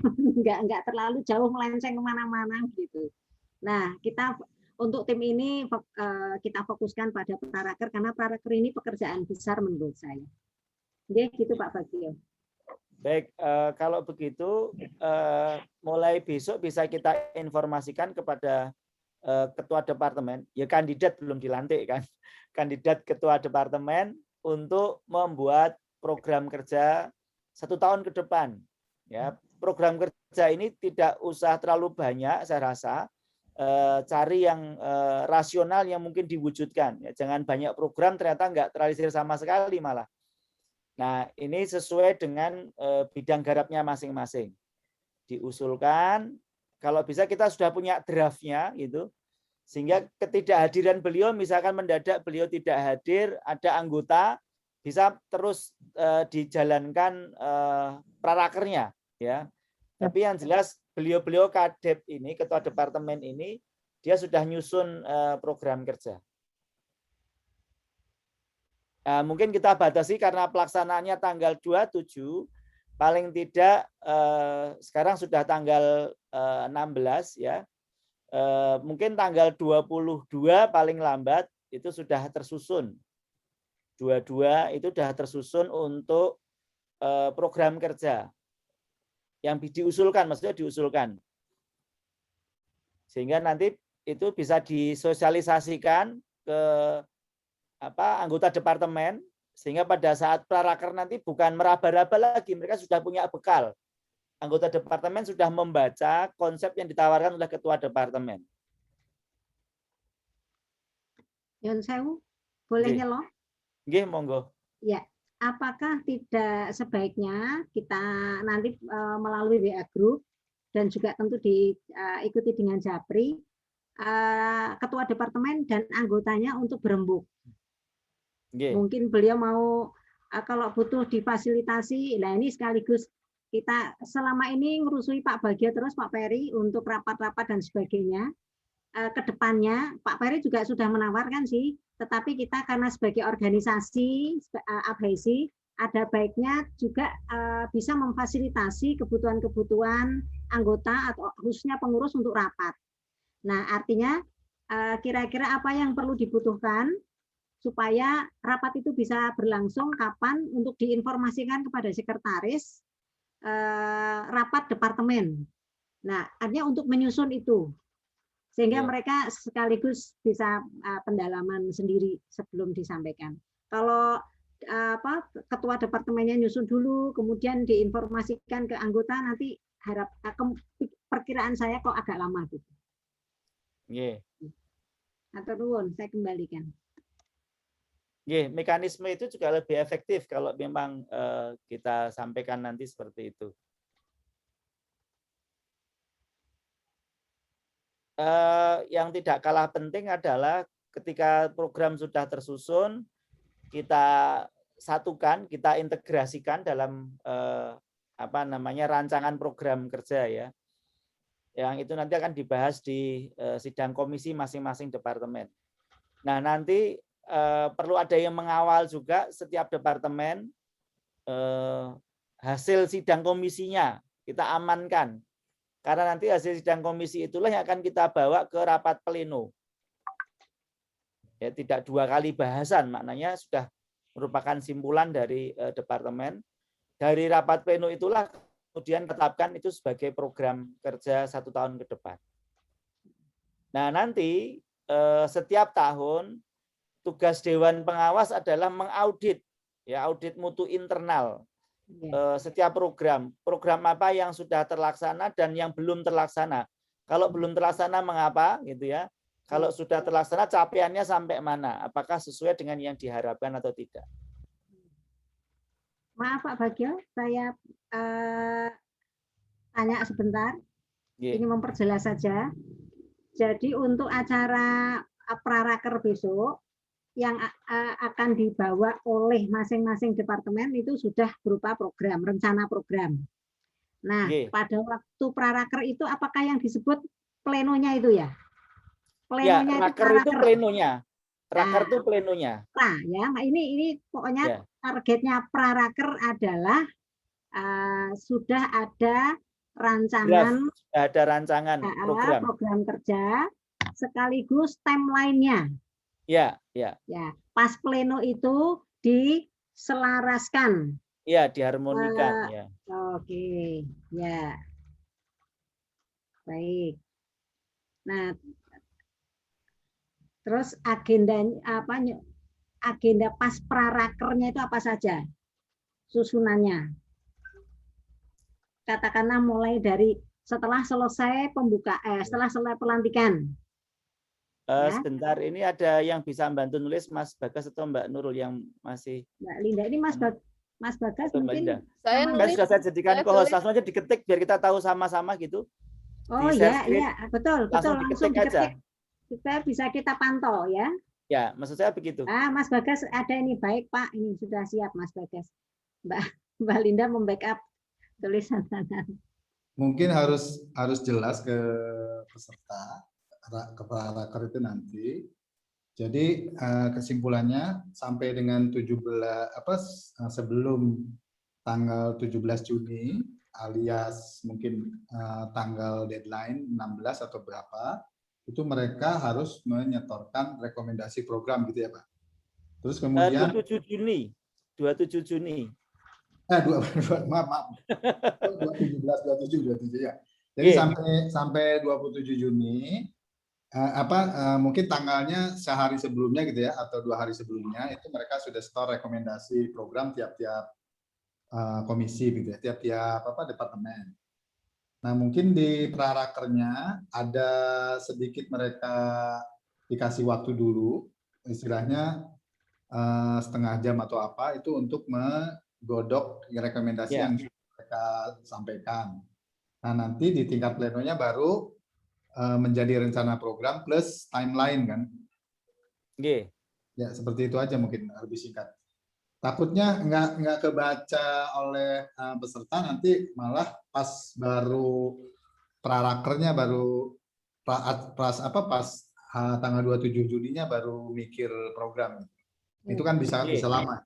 [SPEAKER 2] nggak terlalu jauh melenceng kemana-mana gitu. Nah kita untuk tim ini kita fokuskan pada praraker, karena praraker ini pekerjaan besar menurut saya. Oke, gitu Pak Bagio.
[SPEAKER 1] Baik, kalau begitu mulai besok bisa kita informasikan kepada ketua departemen, ya kandidat belum dilantik kan, kandidat ketua departemen untuk membuat program kerja 1 tahun ke depan. Ya, program kerja ini tidak usah terlalu banyak, saya rasa. Cari yang rasional yang mungkin diwujudkan. Ya, jangan banyak program ternyata nggak terrealisir sama sekali malah. Nah, ini sesuai dengan bidang garapnya masing-masing. Diusulkan, kalau bisa kita sudah punya draftnya gitu, Sehingga ketidakhadiran beliau, misalkan mendadak beliau tidak hadir, ada anggota bisa terus dijalankan prarakernya, ya. Tapi yang jelas beliau Kadep ini, ketua departemen ini, dia sudah nyusun program kerja. Nah, mungkin kita batasi karena pelaksanaannya tanggal 27, paling tidak sekarang sudah tanggal 16 ya. Mungkin tanggal 22 paling lambat itu sudah tersusun. 22 itu sudah tersusun untuk program kerja yang diusulkan, maksudnya diusulkan. Sehingga nanti itu bisa disosialisasikan ke anggota departemen, sehingga pada saat praraker nanti bukan meraba-raba lagi, mereka sudah punya bekal. Anggota departemen sudah membaca konsep yang ditawarkan oleh ketua departemen.
[SPEAKER 2] Yon Sewu, boleh nyelok?
[SPEAKER 1] Nggih, monggo.
[SPEAKER 2] Ya, apakah tidak sebaiknya kita nanti melalui WA Group dan juga tentu diikuti dengan Japri, ketua departemen dan anggotanya untuk berembuk. Mungkin beliau mau kalau butuh difasilitasi, nah ini sekaligus kita selama ini ngerusui Pak Bagio terus Pak Peri untuk rapat-rapat dan sebagainya. Kedepannya Pak Peri juga sudah menawarkan sih, tetapi kita karena sebagai organisasi ABSI ada baiknya juga bisa memfasilitasi kebutuhan-kebutuhan anggota atau khususnya pengurus untuk rapat. Nah, artinya kira-kira apa yang perlu dibutuhkan supaya rapat itu bisa berlangsung kapan untuk diinformasikan kepada sekretaris rapat departemen. Nah, artinya untuk menyusun itu sehingga mereka sekaligus bisa pendalaman sendiri sebelum disampaikan. Kalau ketua departemennya nyusun dulu, kemudian diinformasikan ke anggota, nanti perkiraan saya kok agak lama gitu. Atau nuwun, saya kembalikan.
[SPEAKER 1] Mekanisme itu juga lebih efektif kalau memang kita sampaikan nanti seperti itu. Yang tidak kalah penting adalah ketika program sudah tersusun, kita satukan, kita integrasikan dalam rancangan program kerja ya. Yang itu nanti akan dibahas di sidang komisi masing-masing departemen. Nah, nanti perlu ada yang mengawal juga setiap departemen hasil sidang komisinya kita amankan. Karena nanti hasil sidang komisi itulah yang akan kita bawa ke rapat pleno. Ya, tidak 2 kali bahasan, maknanya sudah merupakan simpulan dari departemen. Dari rapat pleno itulah kemudian tetapkan itu sebagai program kerja 1 tahun ke depan. Nah, nanti setiap tahun tugas Dewan Pengawas adalah mengaudit, ya, audit mutu internal. Setiap program apa yang sudah terlaksana dan yang belum terlaksana. Kalau belum terlaksana mengapa gitu ya. Kalau sudah terlaksana capaiannya sampai mana? Apakah sesuai dengan yang diharapkan atau tidak?
[SPEAKER 2] Maaf Pak Bagio, saya tanya sebentar. Ini memperjelas saja. Jadi untuk acara praraker besok yang akan dibawa oleh masing-masing departemen itu sudah berupa program, rencana program. Nah, pada waktu praraker itu apakah yang disebut plenonya itu ya?
[SPEAKER 1] Plenonya ya, raker itu plenonya. Raker itu plenonya.
[SPEAKER 2] Nah, ya, ini pokoknya targetnya praraker adalah sudah ada rancangan, program kerja sekaligus timeline-nya.
[SPEAKER 1] Ya.
[SPEAKER 2] Pas pleno itu diselaraskan.
[SPEAKER 1] Ya, diharmonikan. Ya.
[SPEAKER 2] Oke, ya. Baik. Nah, terus agenda pas prarakernya itu apa saja? Susunannya. Katakanlah mulai dari setelah selesai setelah selesai pelantikan.
[SPEAKER 1] Sebentar, ini ada yang bisa bantu nulis, Mas Bagas atau Mbak Nurul yang masih.
[SPEAKER 2] Mbak Linda, ini Mas Bagas mungkin.
[SPEAKER 4] Saya nulis.
[SPEAKER 1] Sudah saya jadikan co-host, langsung aja diketik biar kita tahu sama-sama gitu.
[SPEAKER 2] Oh iya, betul. Langsung
[SPEAKER 1] diketik aja.
[SPEAKER 2] supaya bisa kita pantau ya.
[SPEAKER 1] Ya, maksud saya begitu.
[SPEAKER 2] Mas Bagas ada ini, baik Pak, ini sudah siap Mas Bagas. Mbak Linda membackup tulisan sana.
[SPEAKER 3] Mungkin harus jelas ke peserta, ke praker itu nanti. Jadi kesimpulannya sampai dengan 17 sebelum tanggal 17 Juni alias mungkin tanggal deadline 16 atau berapa, itu mereka harus menyetorkan rekomendasi program gitu ya Pak. Terus kemudian
[SPEAKER 1] 27 Juni. 27 Juni.
[SPEAKER 3] Maaf. 27 ya. Jadi sampai 27 Juni mungkin tanggalnya sehari sebelumnya gitu ya atau 2 hari sebelumnya itu mereka sudah store rekomendasi program tiap-tiap komisi gitu ya, tiap-tiap departemen. Nah, mungkin di prarakernya ada sedikit mereka dikasih waktu dulu, istilahnya setengah jam atau apa itu untuk menggodok rekomendasi yang mereka sampaikan. Nah, nanti di tingkat plenonya baru menjadi rencana program plus timeline kan. Ya, seperti itu aja mungkin lebih singkat. Takutnya nggak kebaca oleh peserta nanti malah pas baru prarakernya baru pas tanggal 27 Juninya baru mikir program. Itu kan bisa lama.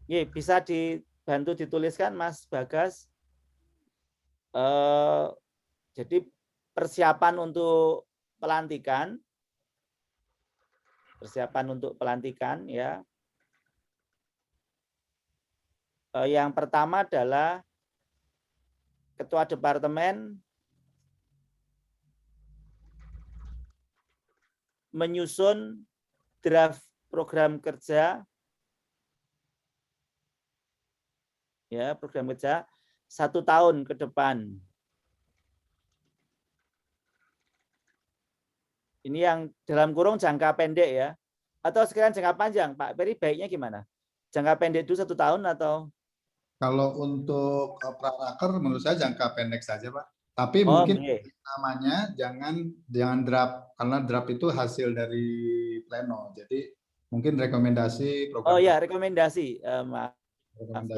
[SPEAKER 1] Bisa dibantu dituliskan Mas Bagas. Jadi persiapan untuk pelantikan ya. Yang pertama adalah ketua departemen menyusun draft program kerja ya, program kerja 1 tahun ke depan. Ini yang dalam kurung jangka pendek ya. Atau sekalian jangka panjang, Pak Peri baiknya gimana? Jangka pendek dulu 1 tahun atau?
[SPEAKER 3] Kalau untuk praraker menurut saya jangka pendek saja, Pak. Tapi mungkin namanya jangan draft, karena draft itu hasil dari pleno. Jadi mungkin rekomendasi program.
[SPEAKER 1] Oh ya, rekomendasi. Maaf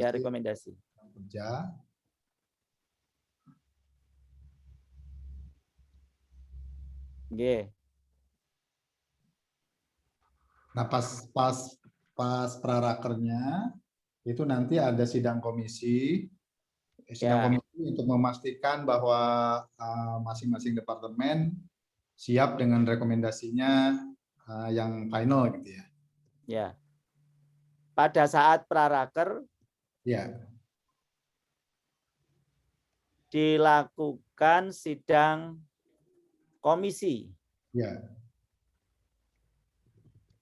[SPEAKER 1] ya, rekomendasi.
[SPEAKER 3] Kerja. Nah, pas prarakernya itu nanti ada sidang komisi untuk memastikan bahwa masing-masing departemen siap dengan rekomendasinya yang final gitu ya.
[SPEAKER 1] Ya. Pada saat praraker dilakukan sidang komisi.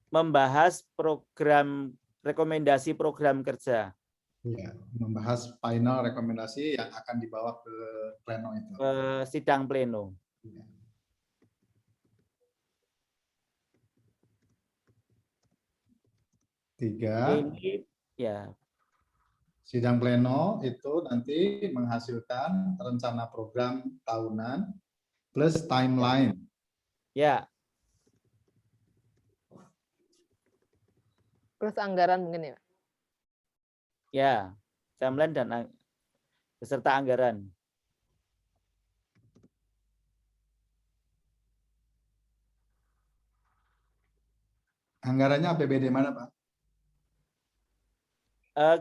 [SPEAKER 1] Membahas rekomendasi program kerja.
[SPEAKER 3] Membahas final rekomendasi yang akan dibawa ke pleno itu.
[SPEAKER 1] Ke sidang pleno. Ini ya.
[SPEAKER 3] Sidang pleno itu nanti menghasilkan rencana program tahunan plus timeline.
[SPEAKER 1] Ya.
[SPEAKER 4] Plus anggaran mungkin ya?
[SPEAKER 1] Ya, timeline dan beserta anggaran.
[SPEAKER 3] Anggarannya APBD mana, Pak?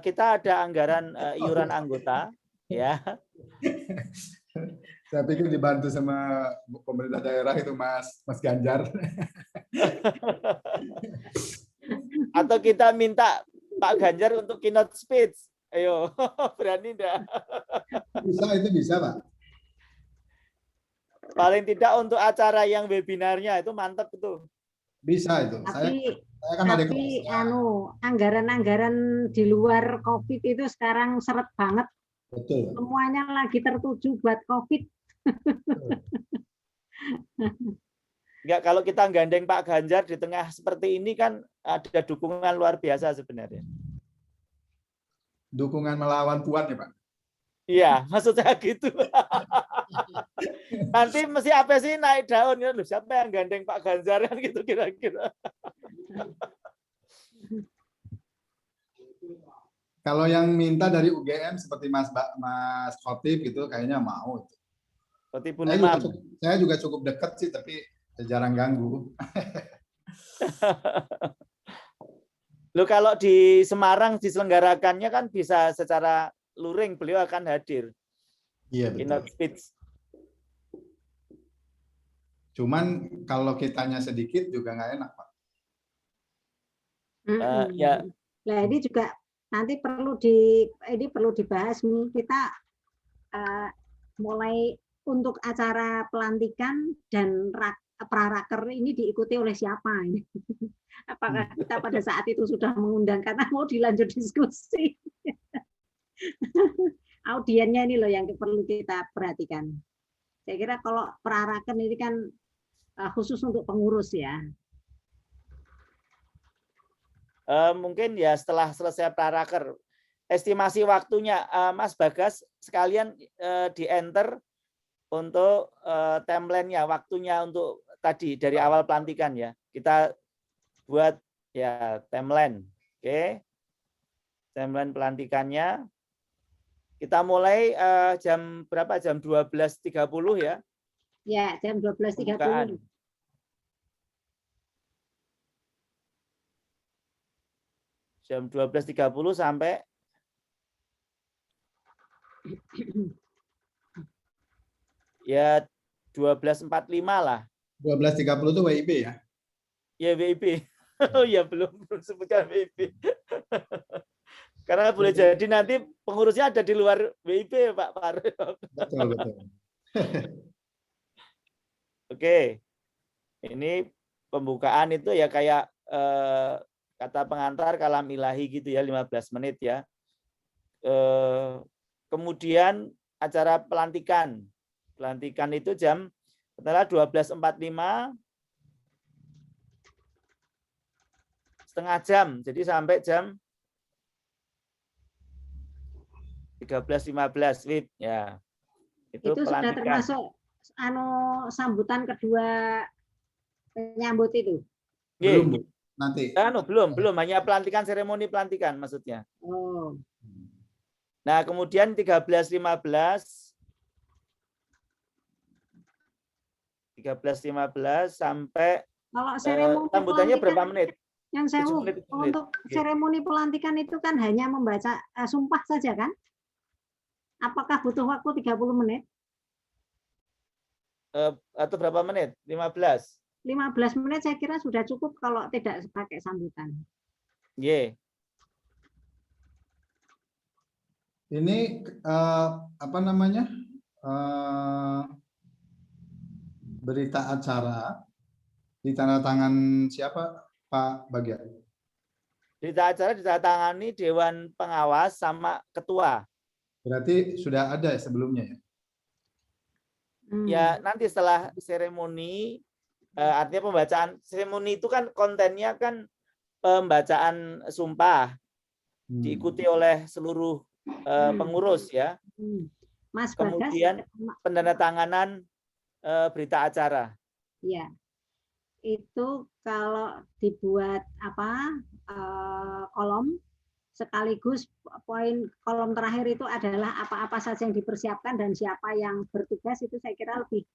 [SPEAKER 1] Kita ada anggaran iuran anggota, ya.
[SPEAKER 3] Saya pikir dibantu sama pemerintah daerah itu Mas Ganjar.
[SPEAKER 1] Atau kita minta Pak Ganjar untuk keynote speech. Ayo, berani enggak?
[SPEAKER 3] Itu bisa, Pak.
[SPEAKER 1] Paling tidak untuk acara yang webinarnya itu mantap itu.
[SPEAKER 3] Bisa itu.
[SPEAKER 2] Tapi anggaran-anggaran di luar COVID itu sekarang seret banget.
[SPEAKER 3] Betul.
[SPEAKER 2] Semuanya lagi tertuju buat COVID.
[SPEAKER 1] Enggak, kalau kita gandeng Pak Ganjar di tengah seperti ini kan ada dukungan luar biasa sebenarnya.
[SPEAKER 3] Dukungan melawan Puan ya, Pak?
[SPEAKER 1] Iya, maksud saya gitu. Nanti mesti apa sih naik daun kan? Siapa yang gandeng Pak Ganjar kan gitu kira-kira.
[SPEAKER 3] Kalau yang minta dari UGM seperti Mas Khotib gitu kayaknya mau. Saya juga cukup dekat sih, tapi jarang ganggu.
[SPEAKER 1] Loh, kalau di Semarang diselenggarakannya kan bisa secara luring, beliau akan hadir.
[SPEAKER 3] Iya, betul.
[SPEAKER 1] Speech.
[SPEAKER 3] Cuman kalau kitanya sedikit juga nggak enak, Pak.
[SPEAKER 1] Ya.
[SPEAKER 2] Nah, ini juga nanti perlu dibahas nih, kita mulai untuk acara pelantikan dan praraker ini diikuti oleh siapa ini? Apakah kita pada saat itu sudah mengundang karena mau dilanjut diskusi? Audiennya ini loh yang perlu kita perhatikan. Saya kira kalau praraker ini kan khusus untuk pengurus ya.
[SPEAKER 1] Mungkin ya setelah selesai praraker, estimasi waktunya Mas Bagas sekalian di enter untuk timeline-nya, waktunya untuk tadi dari awal pelantikan ya. Kita buat ya timeline. Oke. Timeline pelantikannya kita mulai jam berapa? Jam 12.30 ya.
[SPEAKER 2] Ya, jam 12.30.
[SPEAKER 1] Jam 12.30 sampai ya 12.45 lah.
[SPEAKER 3] 12.30 itu WIB ya?
[SPEAKER 1] Ya WIB. Oh ya belum sebutkan WIB. Karena boleh jadi nanti pengurusnya ada di luar WIB, Pak Par.
[SPEAKER 3] Betul, betul.
[SPEAKER 1] Oke. Ini pembukaan itu ya kayak kata pengantar kalam ilahi gitu ya, 15 menit ya. Kemudian acara pelantikan. Pelantikan itu setelah 12.45, setengah jam. Jadi sampai jam 13.15 WIB ya.
[SPEAKER 2] Itu sudah termasuk sambutan kedua penyambut itu.
[SPEAKER 3] Belum, Bu. Nanti.
[SPEAKER 1] Belum, hanya pelantikan, seremoni pelantikan maksudnya.
[SPEAKER 2] Oh.
[SPEAKER 1] Nah, kemudian 13.15 sampai
[SPEAKER 2] kalau seremoni
[SPEAKER 1] sambutannya berapa menit?
[SPEAKER 2] Yang saya untuk seremoni pelantikan itu kan hanya membaca sumpah saja kan? Apakah butuh waktu 30 menit?
[SPEAKER 1] Atau berapa menit? 15?
[SPEAKER 2] 15 menit saya kira sudah cukup kalau tidak pakai sambutan.
[SPEAKER 3] Ini apa namanya? Berita acara ditandatangan siapa, Pak Bagja?
[SPEAKER 1] Berita acara ditandatangani Dewan Pengawas sama Ketua.
[SPEAKER 3] Berarti sudah ada sebelumnya ya?
[SPEAKER 1] Ya, nanti setelah seremoni, artinya pembacaan seremoni itu kan kontennya kan pembacaan sumpah, diikuti oleh seluruh pengurus ya.
[SPEAKER 2] Mas
[SPEAKER 1] kemudian pendandatanganan berita acara.
[SPEAKER 2] Ya, itu kalau dibuat kolom sekaligus poin kolom terakhir itu adalah apa-apa saja yang dipersiapkan dan siapa yang bertugas, itu saya kira lebih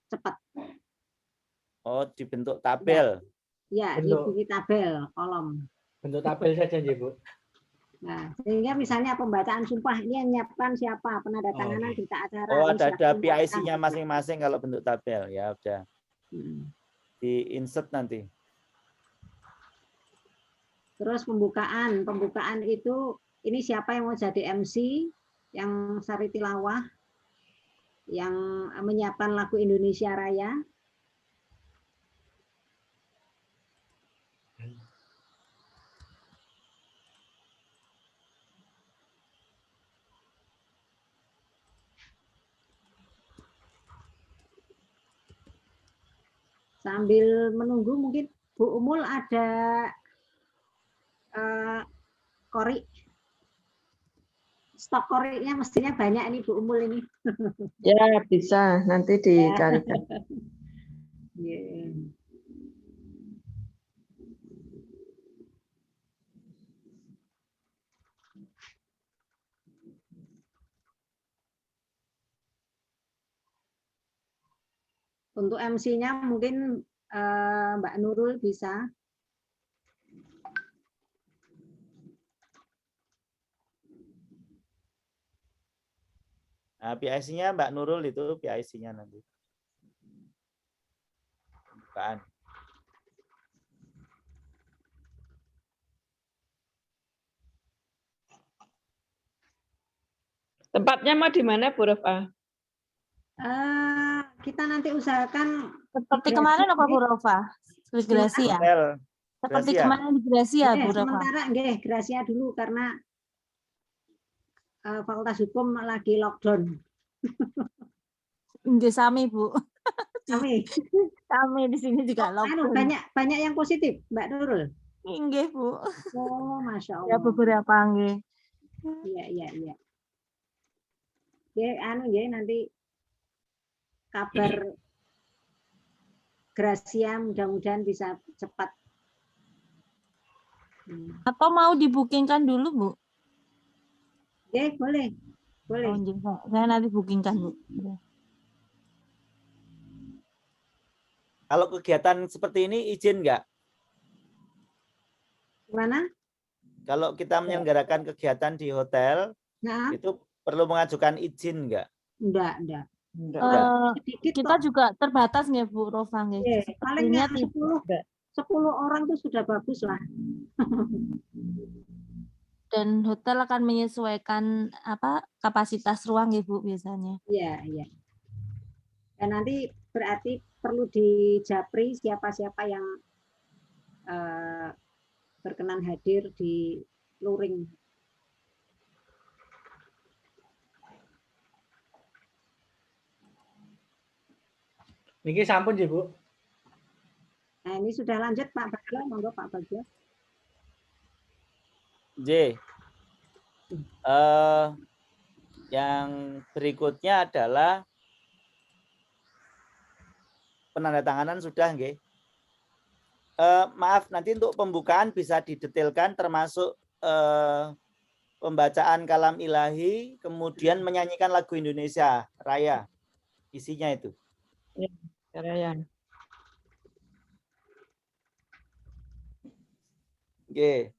[SPEAKER 2] cepat.
[SPEAKER 1] Oh, dibentuk tabel.
[SPEAKER 2] Ya, dibikin tabel kolom.
[SPEAKER 5] Bentuk tabel saja ya, Bu.
[SPEAKER 2] Nah, sehingga misalnya pembacaan sumpah ini yang menyiapkan siapa, penandatanganan berita acara.
[SPEAKER 1] Oh, ada PIC-nya masing-masing kalau bentuk tabel ya udah. Di insert nanti.
[SPEAKER 2] Terus pembukaan itu ini siapa yang mau jadi MC, yang sari tilawah, yang menyiapkan lagu Indonesia Raya. Sambil menunggu mungkin Bu Umul ada kori. Stok koriknya mestinya banyak ini Bu Umul ini.
[SPEAKER 6] Ya, bisa. Nanti dicarikan.
[SPEAKER 2] Yeah. Untuk MC-nya mungkin Mbak Nurul bisa.
[SPEAKER 1] Nah, PIC-nya Mbak Nurul itu PIC-nya nanti. Pembukaan.
[SPEAKER 6] Tempatnya mau di mana, Bu Rofa?
[SPEAKER 2] Kita nanti usahakan
[SPEAKER 7] Seperti kemarin apa Bu Rofa? Di Gracia.
[SPEAKER 1] Hotel.
[SPEAKER 7] Seperti
[SPEAKER 1] Gracia.
[SPEAKER 7] kemarin di Gracia Bu Rofa.
[SPEAKER 2] sementara nggih Gracia dulu karena Fakultas Hukum lagi lockdown.
[SPEAKER 7] Nggih sami Bu.
[SPEAKER 2] Kami
[SPEAKER 7] Kami di sini juga lockdown.
[SPEAKER 2] banyak yang positif, Mbak Nurul.
[SPEAKER 7] Nggih Bu.
[SPEAKER 2] Oh, Masya Allah.
[SPEAKER 7] Ya beberapa nggih.
[SPEAKER 2] Iya. Ya, nanti kabar Gracia mudah-mudahan bisa cepat.
[SPEAKER 7] Atau mau dibookingkan dulu Bu?
[SPEAKER 2] Oke, boleh.
[SPEAKER 7] Oh, saya nanti bookingkan Bu.
[SPEAKER 1] Kalau kegiatan seperti ini izin nggak?
[SPEAKER 2] Gimana?
[SPEAKER 1] Kalau kita menyelenggarakan kegiatan di hotel,
[SPEAKER 2] Nah,
[SPEAKER 1] itu perlu mengajukan izin nggak?
[SPEAKER 2] enggak. Sedikit
[SPEAKER 7] Kita
[SPEAKER 2] kok.
[SPEAKER 7] juga terbatas nggih Bu Rofa nggih.
[SPEAKER 2] Paling
[SPEAKER 7] Sepertinya
[SPEAKER 2] 10 orang itu sudah bagus lah.
[SPEAKER 7] dan hotel akan menyesuaikan kapasitas ruang ya Bu biasanya.
[SPEAKER 2] Iya. Dan nanti berarti perlu dijapri siapa-siapa yang berkenan hadir di luring.
[SPEAKER 5] Niki sampun sih, Bu.
[SPEAKER 2] Nah, ini sudah lanjut Pak Bagio, monggo Pak Bagio.
[SPEAKER 1] Yang berikutnya adalah penandatanganan sudah nggih. Maaf, nanti untuk pembukaan bisa didetailkan termasuk pembacaan kalam ilahi, kemudian menyanyikan lagu Indonesia Raya. Isinya itu.
[SPEAKER 6] Raya.
[SPEAKER 1] Oke.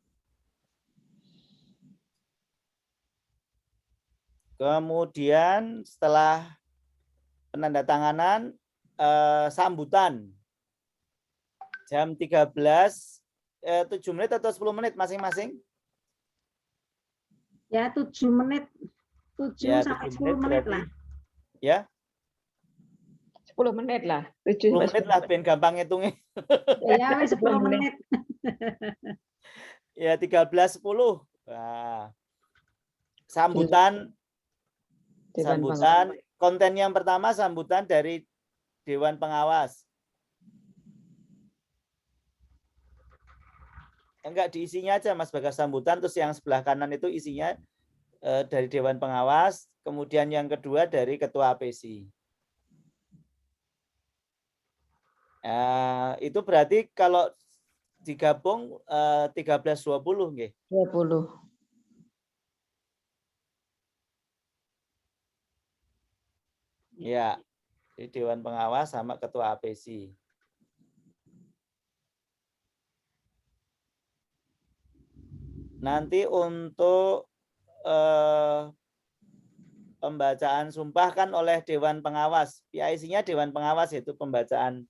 [SPEAKER 1] Kemudian setelah penandatanganan sambutan jam 13 7 menit atau 10 menit masing-masing?
[SPEAKER 2] Ya 7 menit. 7 sampai 10 menit lah.
[SPEAKER 1] Ya.
[SPEAKER 6] 10 menit lah.
[SPEAKER 1] 10 menit lah ben gampang ngitungnya.
[SPEAKER 2] Ya 10 menit.
[SPEAKER 1] Ya 13.10. Nah. Sambutan konten yang pertama sambutan dari Dewan Pengawas. Enggak diisinya aja Mas Bagas sambutan, terus yang sebelah kanan itu isinya dari Dewan Pengawas, kemudian yang kedua dari Ketua APSI. Itu berarti kalau digabung 13.20 nggih.
[SPEAKER 6] 20.
[SPEAKER 1] Ya, di Dewan Pengawas sama Ketua APSI. Nanti untuk pembacaan sumpah kan oleh Dewan Pengawas. PIC-nya Dewan Pengawas itu pembacaan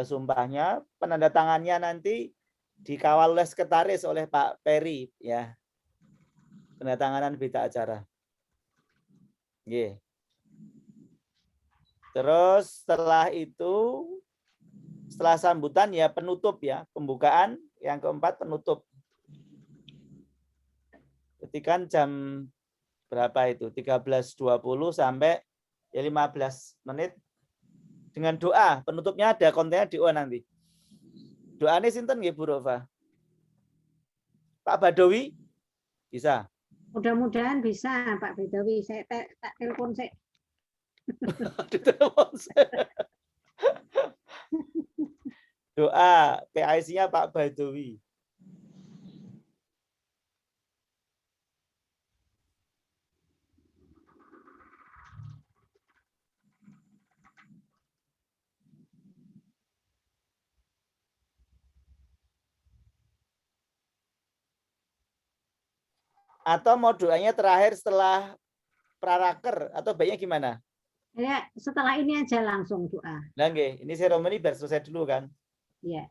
[SPEAKER 1] sumpahnya, penandatangannya nanti dikawal oleh sekretaris oleh Pak Peri ya. Penandatanganan berita acara. Yeah. Terus setelah itu, setelah sambutan ya penutup ya, pembukaan, yang keempat penutup. Ketika jam berapa itu? 13.20 sampai ya 15 menit dengan doa. Penutupnya ada kontennya doa nanti. Doa ini sinten nggih Bu Rofa? Pak Badawi bisa?
[SPEAKER 2] Mudah-mudahan bisa Pak Badawi. Saya tak telepon saya.
[SPEAKER 1] Ditelepon. Doa PIC-nya Pak Baidowi. Atau mau doanya terakhir setelah praraker atau baiknya gimana?
[SPEAKER 2] Ya, setelah ini aja langsung doa.
[SPEAKER 1] Nah, nggih, ini seremoni biar selesai dulu kan.
[SPEAKER 2] Ya.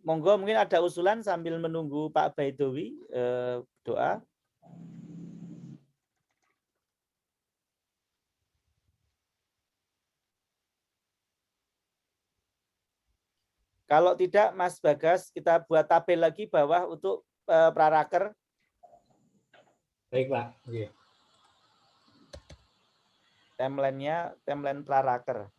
[SPEAKER 1] Monggo mungkin ada usulan sambil menunggu Pak Baidowi doa. Kalau tidak, Mas Bagas, kita buat tabel lagi bawah untuk praraker.
[SPEAKER 5] Baik, Pak. Oke.
[SPEAKER 1] Timeline-nya, timeline praraker.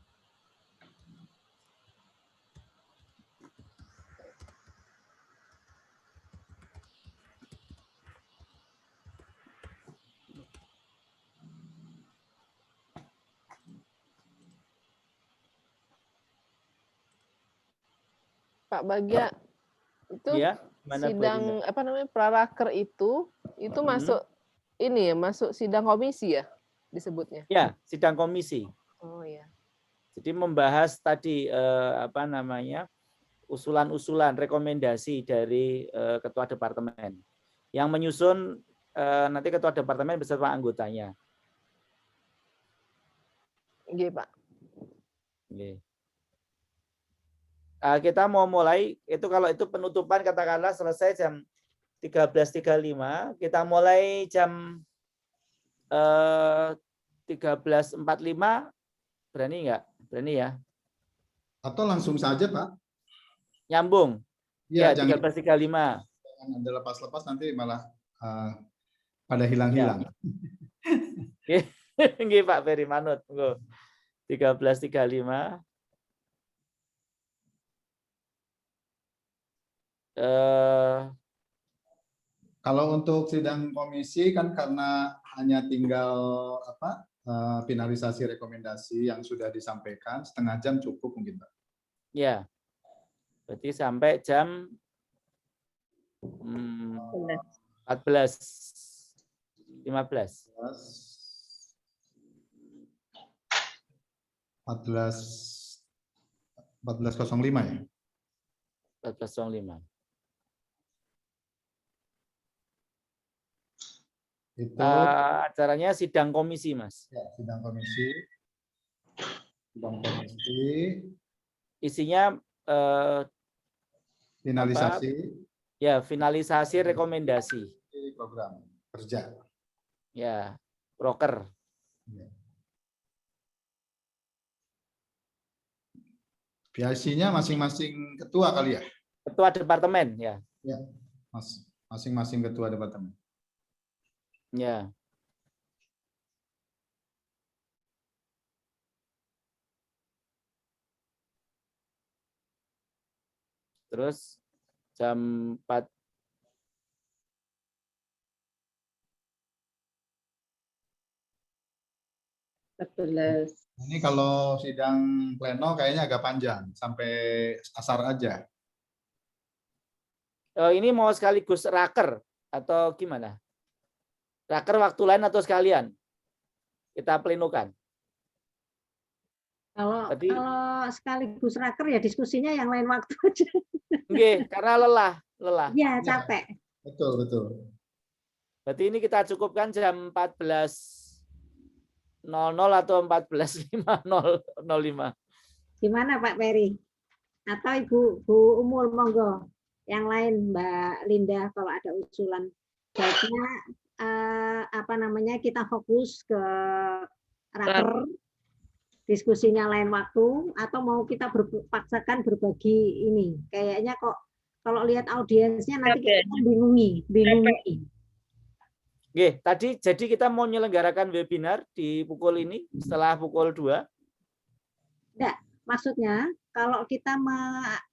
[SPEAKER 4] Pak Bagja, itu
[SPEAKER 1] Ya, mana Bu
[SPEAKER 4] sidang
[SPEAKER 1] Adinda?
[SPEAKER 4] apa namanya praraker itu masuk ini ya, masuk sidang komisi ya disebutnya.
[SPEAKER 1] Ya, sidang komisi.
[SPEAKER 4] Oh ya.
[SPEAKER 1] Jadi membahas tadi apa namanya usulan-usulan rekomendasi dari ketua departemen. Yang menyusun nanti ketua departemen beserta anggotanya.
[SPEAKER 4] Nggih, Pak.
[SPEAKER 1] Oke. Kita mau mulai itu kalau itu penutupan katakanlah selesai jam 13.35, kita mulai jam 13.45. Berani nggak? Berani ya?
[SPEAKER 3] Atau langsung saja, Pak.
[SPEAKER 1] Nyambung.
[SPEAKER 3] Ya,
[SPEAKER 1] Ya, 13.35.
[SPEAKER 3] Jangan ada lepas-lepas nanti malah pada hilang-hilang.
[SPEAKER 1] Nggih Pak Ferry manut. 13.35.
[SPEAKER 3] Kalau untuk sidang komisi kan karena hanya tinggal finalisasi rekomendasi yang sudah disampaikan, setengah jam cukup mungkin, Pak.
[SPEAKER 1] Ya. Berarti sampai jam 14.15.
[SPEAKER 3] 14.05 ya?
[SPEAKER 1] 14.05.
[SPEAKER 3] Itu
[SPEAKER 1] acaranya sidang komisi, Mas.
[SPEAKER 3] ya, sidang komisi. Sidang komisi.
[SPEAKER 1] Isinya
[SPEAKER 3] Finalisasi.
[SPEAKER 1] Ya, finalisasi rekomendasi.
[SPEAKER 3] Program kerja.
[SPEAKER 1] Ya, broker.
[SPEAKER 3] Ya. PIC-nya masing-masing ketua kali ya?
[SPEAKER 1] Ketua departemen, ya.
[SPEAKER 3] Ya, masing-masing ketua departemen.
[SPEAKER 1] Ya. Terus jam 4.
[SPEAKER 3] Ini kalau sidang pleno kayaknya agak panjang, sampai asar aja.
[SPEAKER 1] Ini mau sekaligus raker atau gimana? Raker waktu lain atau sekalian? Kita plenukan.
[SPEAKER 2] Kalau sekaligus raker ya diskusinya yang lain waktu aja.
[SPEAKER 1] Nggih, karena lelah.
[SPEAKER 2] Ya, capek.
[SPEAKER 3] Betul.
[SPEAKER 1] Berarti ini kita cukupkan jam 14.45 00 atau 14.50.05.
[SPEAKER 2] Gimana Pak Peri? Atau Bu Umul, monggo. Yang lain Mbak Linda kalau ada usulan. Baiknya apa namanya, kita fokus ke raker, diskusinya lain waktu, atau mau kita paksakan berbagi ini. Kayaknya kok kalau lihat audiensnya nanti kita bingungi.
[SPEAKER 1] Oke, tadi jadi kita mau menyelenggarakan webinar di pukul ini setelah pukul 2.
[SPEAKER 2] Enggak, maksudnya kalau kita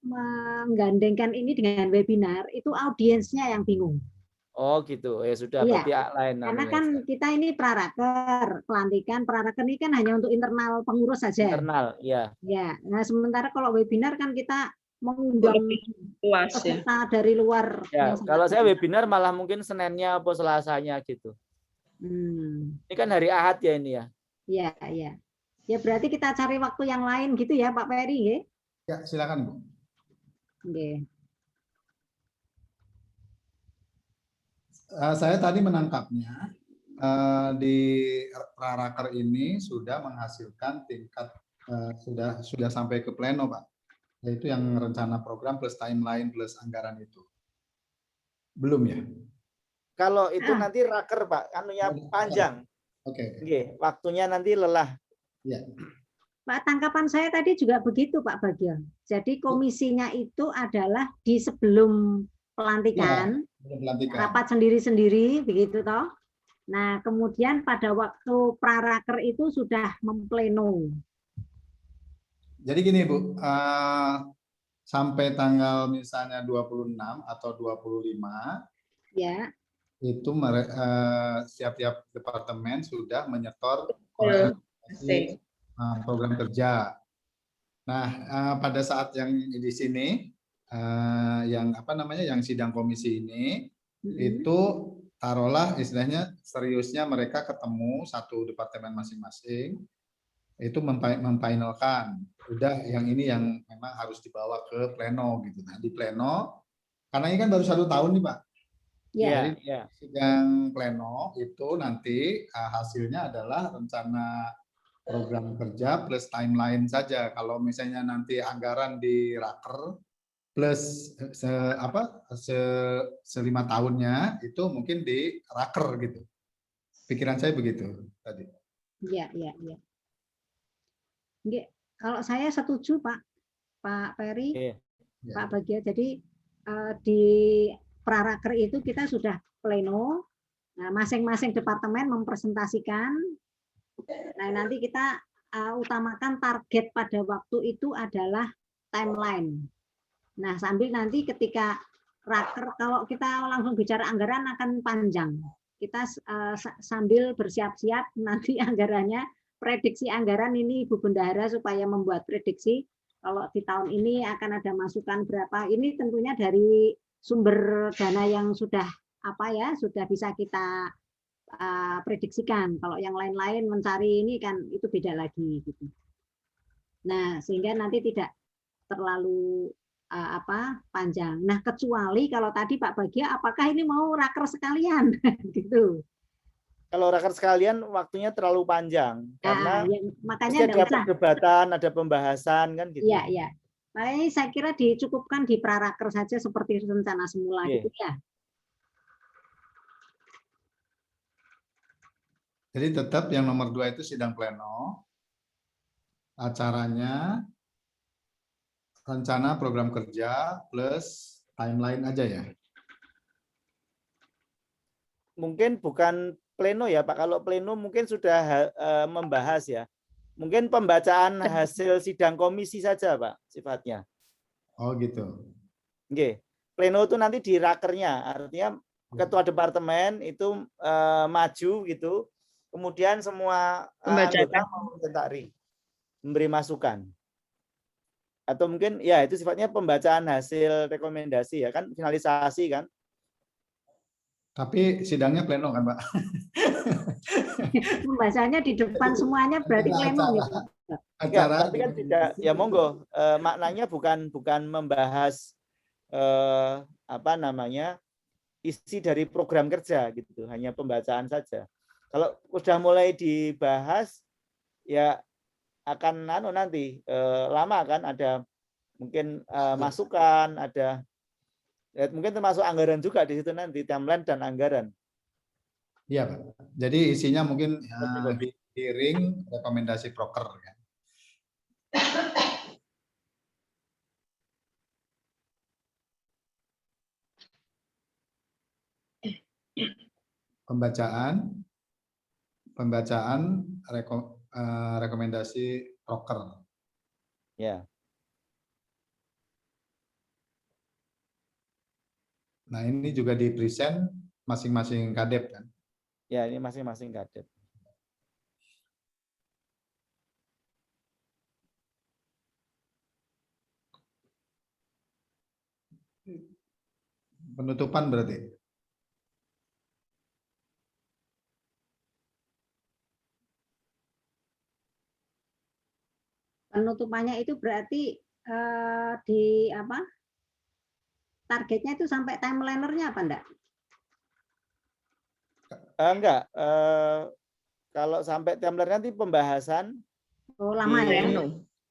[SPEAKER 2] menggandengkan ini dengan webinar, itu audiensnya yang bingung.
[SPEAKER 1] Oh gitu, ya sudah,
[SPEAKER 2] Iya,
[SPEAKER 1] berarti lain
[SPEAKER 2] karena
[SPEAKER 1] namanya.
[SPEAKER 2] kan kita ini praraker, pelantikan praraker ini kan hanya untuk internal pengurus saja.
[SPEAKER 1] Internal, ya.
[SPEAKER 2] Ya, nah sementara kalau webinar kan kita mengundang
[SPEAKER 6] luas ya.
[SPEAKER 2] peserta dari luar.
[SPEAKER 1] Ya,
[SPEAKER 2] yang sangat
[SPEAKER 1] kalau saya
[SPEAKER 2] banyak.
[SPEAKER 1] webinar malah mungkin Seninnya atau Selasanya gitu. Ini kan hari Ahad ya ini ya.
[SPEAKER 2] Iya, iya. Ya berarti kita cari waktu yang lain gitu ya Pak Peri, ya?
[SPEAKER 3] Ya, silakan Bu.
[SPEAKER 2] Oke.
[SPEAKER 3] Saya tadi menangkapnya di praraker ini sudah menghasilkan tingkat sudah sampai ke pleno Pak, yaitu yang rencana program plus timeline plus anggaran itu. Belum ya?
[SPEAKER 1] Kalau itu nanti raker Pak, anunya panjang.
[SPEAKER 3] Oke.
[SPEAKER 1] Oke, waktunya nanti lelah.
[SPEAKER 3] Ya.
[SPEAKER 2] Pak, tangkapan saya tadi juga begitu Pak Bagio. Jadi komisinya itu adalah di sebelum pelantikan. Rapat sendiri-sendiri begitu toh. Nah, kemudian pada waktu praraker itu sudah mempleno.
[SPEAKER 3] Jadi gini Bu, sampai tanggal misalnya 26 atau 25
[SPEAKER 2] Ya.
[SPEAKER 3] itu setiap departemen sudah menyetor program kerja. Nah, pada saat yang di sini yang apa namanya, yang sidang komisi ini itu taruhlah istilahnya seriusnya mereka ketemu satu departemen masing-masing itu memfinalkan udah yang ini yang memang harus dibawa ke pleno gitu. Nah di pleno karena ini kan baru 1 tahun nih Pak.
[SPEAKER 2] Ya.
[SPEAKER 3] Jadi sidang pleno itu nanti hasilnya adalah rencana program kerja plus timeline saja. Kalau misalnya nanti anggaran di raker plus selima tahunnya itu mungkin di raker gitu. Pikiran saya begitu tadi.
[SPEAKER 2] Iya, iya, iya. Kalau saya setuju Pak Peri, Pak Bagio. Jadi di praraker itu kita sudah pleno. Nah, masing-masing departemen mempresentasikan. Nah, nanti kita utamakan target pada waktu itu adalah timeline. Nah, sambil nanti ketika raker, kalau kita langsung bicara anggaran akan panjang. Kita sambil bersiap-siap nanti anggarannya, prediksi anggaran ini Ibu Bendahara supaya membuat prediksi kalau di tahun ini akan ada masukan berapa. Ini tentunya dari sumber dana yang sudah sudah bisa kita prediksikan. Kalau yang lain-lain mencari ini kan itu beda lagi gitu. Nah, sehingga nanti tidak terlalu panjang. Nah, kecuali kalau tadi Pak Bagio, apakah ini mau raker sekalian gitu?
[SPEAKER 1] Kalau raker sekalian waktunya terlalu panjang karena
[SPEAKER 2] makanya
[SPEAKER 1] ada perdebatan, ada pembahasan kan gitu.
[SPEAKER 2] Iya, iya. Makanya saya kira dicukupkan di praraker saja seperti rencana semula gitu ya.
[SPEAKER 3] Jadi tetap yang nomor 2 itu sidang pleno. Acaranya rencana program kerja plus timeline aja ya.
[SPEAKER 1] Mungkin bukan pleno ya Pak. Kalau pleno mungkin sudah membahas ya. Mungkin pembacaan hasil sidang komisi saja Pak sifatnya.
[SPEAKER 3] Oh gitu.
[SPEAKER 1] Oke. Pleno itu nanti di rakernya, artinya ketua departemen itu maju gitu. Kemudian semua anggota mengomentari, memberi masukan. Atau mungkin ya itu sifatnya pembacaan hasil rekomendasi ya kan, finalisasi kan.
[SPEAKER 3] Tapi sidangnya pleno kan Pak?
[SPEAKER 2] Pembahasannya di depan semuanya berarti pleno ya Pak?
[SPEAKER 3] Acara
[SPEAKER 1] tapi kan tidak, ya monggo. Maknanya bukan membahas isi dari program kerja gitu, hanya pembacaan saja. Kalau sudah mulai dibahas, ya akan nanti lama kan, ada mungkin masukan, ada ya, mungkin termasuk anggaran juga di situ nanti, timeline dan anggaran.
[SPEAKER 3] Iya, Pak. Jadi isinya mungkin
[SPEAKER 1] Betul.
[SPEAKER 3] hearing rekomendasi proker kan. Pembacaan rekomendasi proker.
[SPEAKER 1] Ya.
[SPEAKER 3] Nah, ini juga di present masing-masing kadep kan.
[SPEAKER 1] Ya, ini masing-masing kadep.
[SPEAKER 3] Penutupan berarti.
[SPEAKER 2] Penutupannya itu berarti di apa? Targetnya itu sampai timeliner-nya apa enggak?
[SPEAKER 1] Enggak. Kalau sampai timeline nanti pembahasan
[SPEAKER 2] Oh, lama ya.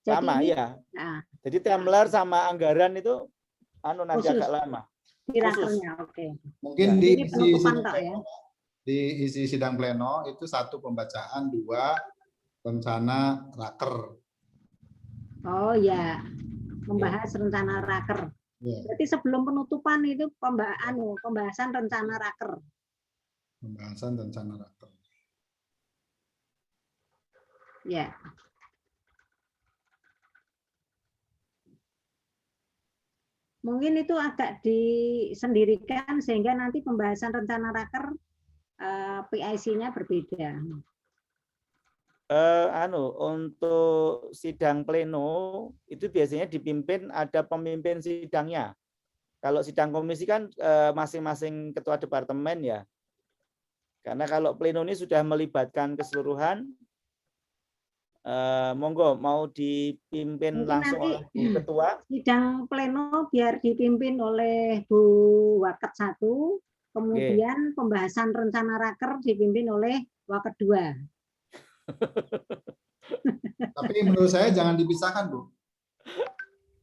[SPEAKER 1] Lama,
[SPEAKER 2] Jadi
[SPEAKER 1] ya.
[SPEAKER 2] Nah,
[SPEAKER 1] Jadi timeline sama anggaran itu nanti
[SPEAKER 2] khusus
[SPEAKER 1] agak lama.
[SPEAKER 2] di rakernya, oke.
[SPEAKER 3] Mungkin
[SPEAKER 1] Ya.
[SPEAKER 3] di
[SPEAKER 2] Ini
[SPEAKER 3] isi
[SPEAKER 2] penutupan
[SPEAKER 3] sidang
[SPEAKER 2] Pak ya.
[SPEAKER 3] di isi sidang pleno itu 1 pembacaan, 2 rencana raker.
[SPEAKER 2] Oh ya, membahas rencana raker.
[SPEAKER 3] Ya,
[SPEAKER 2] Berarti sebelum penutupan itu pembahasan rencana raker.
[SPEAKER 3] pembahasan rencana raker.
[SPEAKER 2] Ya. Mungkin itu agak disendirikan sehingga nanti pembahasan rencana raker PIC-nya berbeda.
[SPEAKER 1] Untuk sidang pleno itu biasanya dipimpin, ada pemimpin sidangnya. Kalau sidang komisi kan masing-masing ketua departemen ya. Karena kalau pleno ini sudah melibatkan keseluruhan, monggo mau dipimpin
[SPEAKER 2] Mungkin
[SPEAKER 1] langsung
[SPEAKER 2] nanti
[SPEAKER 1] oleh Bu Ketua.
[SPEAKER 2] Sidang pleno biar dipimpin oleh Bu Waket 1, kemudian pembahasan rencana raker dipimpin oleh Waket 2.
[SPEAKER 3] Tapi menurut saya jangan dipisahkan, Bu.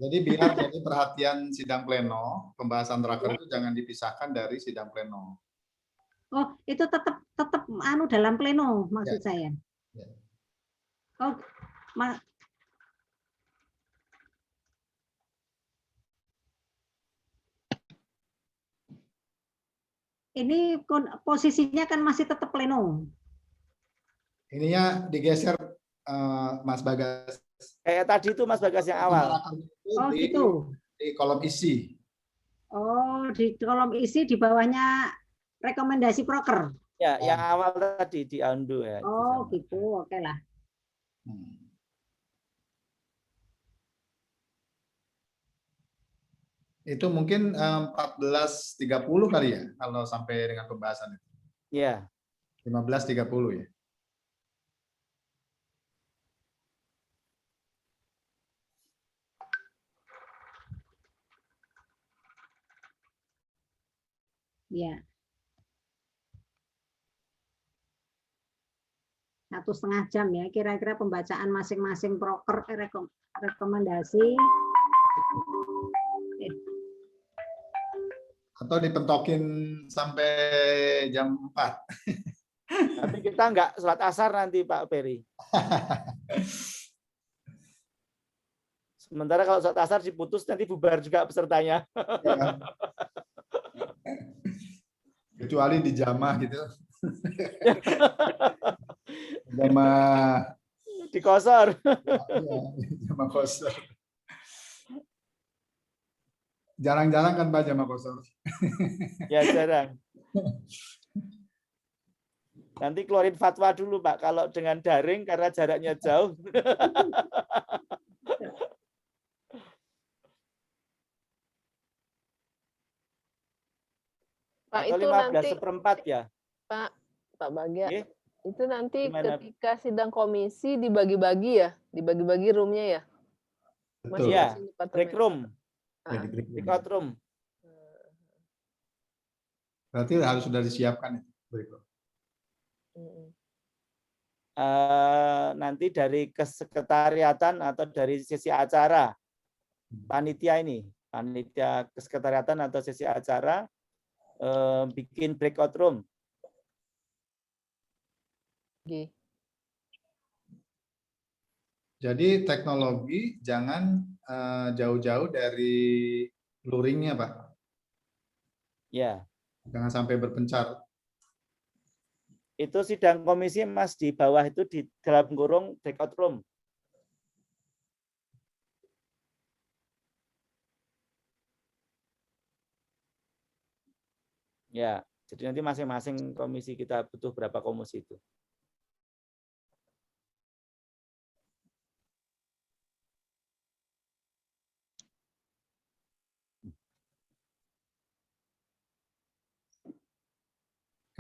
[SPEAKER 3] Jadi biar jadi perhatian sidang pleno, pembahasan raker itu jangan dipisahkan dari sidang pleno.
[SPEAKER 2] Oh, itu tetap dalam pleno maksud
[SPEAKER 3] Ya.
[SPEAKER 2] saya.
[SPEAKER 3] Ya.
[SPEAKER 2] Oh, ini posisinya kan masih tetap pleno.
[SPEAKER 3] Ininya digeser Mas Bagas.
[SPEAKER 1] Kayak tadi itu Mas Bagas yang awal.
[SPEAKER 2] Oh, gitu.
[SPEAKER 3] Di kolom isi.
[SPEAKER 2] Oh, di kolom isi di bawahnya rekomendasi proker.
[SPEAKER 1] Ya, yang awal tadi di undo ya.
[SPEAKER 2] Oh, gitu. Oke lah.
[SPEAKER 3] Itu mungkin 14.30 kali ya kalau sampai dengan pembahasan itu.
[SPEAKER 1] Ya.
[SPEAKER 3] 15.30 ya.
[SPEAKER 2] Ya. 1,5 jam ya, kira-kira pembacaan masing-masing proker rekomendasi.
[SPEAKER 3] Atau dipentokin sampai jam 4.
[SPEAKER 1] Tapi kita nggak sholat asar nanti Pak Peri. Sementara kalau sholat asar diputus nanti bubar juga pesertanya.
[SPEAKER 3] Ya. Kecuali di jamah gitu. Jamah
[SPEAKER 1] dikosor.
[SPEAKER 3] Ya, jamah kosor. Jarang-jarang kan Pak jamah kosor.
[SPEAKER 1] Ya jarang. Nanti keluarin fatwa dulu Pak, kalau dengan daring karena jaraknya jauh.
[SPEAKER 4] Pak,
[SPEAKER 1] atau
[SPEAKER 4] itu nanti
[SPEAKER 1] 15/4 ya.
[SPEAKER 4] Pak Bagja.
[SPEAKER 1] Oke.
[SPEAKER 4] Itu nanti
[SPEAKER 1] Gimana?
[SPEAKER 4] ketika sidang komisi dibagi-bagi ya, dibagi-bagi roomnya ya.
[SPEAKER 3] Betul.
[SPEAKER 1] Ya,
[SPEAKER 4] Masing-masing departemen.
[SPEAKER 1] break room,
[SPEAKER 3] Ya, di break room.
[SPEAKER 1] breakout room.
[SPEAKER 3] Berarti harus sudah disiapkan itu break room.
[SPEAKER 1] nanti dari kesekretariatan atau dari sesi acara panitia ini, panitia kesekretariatan atau sesi acara bikin breakout room.
[SPEAKER 3] Jadi teknologi jangan jauh-jauh dari luringnya, Pak.
[SPEAKER 1] Ya.
[SPEAKER 3] Jangan sampai berpencar.
[SPEAKER 1] Itu sidang komisi Mas di bawah itu di dalam kurung breakout room. Ya, jadi nanti masing-masing komisi kita butuh berapa komisi itu.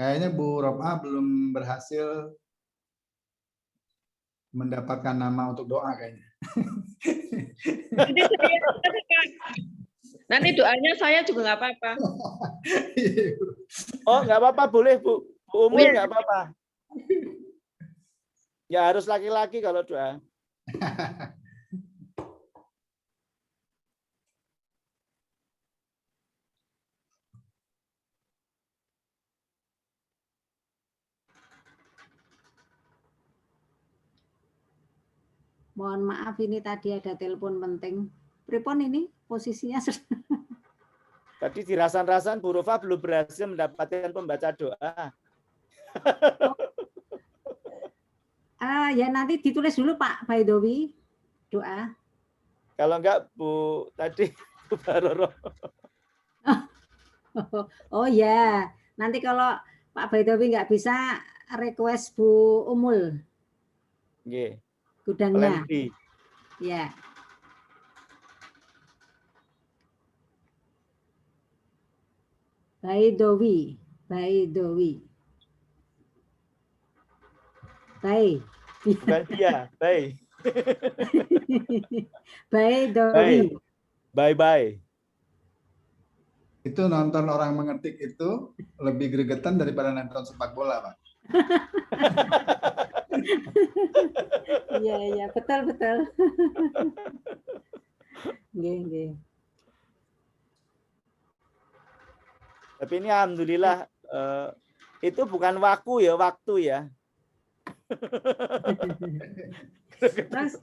[SPEAKER 3] Kayaknya Bu Ropa belum berhasil mendapatkan nama untuk doa kayaknya.
[SPEAKER 6] Nanti doanya saya juga nggak apa-apa.
[SPEAKER 1] Oh, nggak apa-apa, boleh Bu. Bu Umul
[SPEAKER 6] Iya.
[SPEAKER 1] nggak apa-apa. Ya harus laki-laki kalau doa.
[SPEAKER 2] Mohon maaf ini tadi ada telepon penting. Pripon ini posisinya
[SPEAKER 1] Tadi di rasan-rasan Bu Rofa belum berhasil mendapatkan pembaca doa.
[SPEAKER 2] ya nanti ditulis dulu Pak Baidowi doa.
[SPEAKER 1] Kalau enggak Bu tadi Bu Baroro.
[SPEAKER 2] Oh ya, nanti kalau Pak Baidowi nggak bisa request Bu Umul
[SPEAKER 1] Nggih.
[SPEAKER 2] gudangnya.
[SPEAKER 1] Plan B.
[SPEAKER 2] Ya. Baidowi. Baik.
[SPEAKER 1] Bukan dia, bye.
[SPEAKER 2] Baidowi.
[SPEAKER 1] Bye-bye.
[SPEAKER 3] Itu nonton orang mengetik itu lebih gregetan daripada nonton sepak bola, Pak.
[SPEAKER 2] Iya, betul. Nggih.
[SPEAKER 1] Tapi ini alhamdulillah itu bukan waktu ya.
[SPEAKER 2] Terus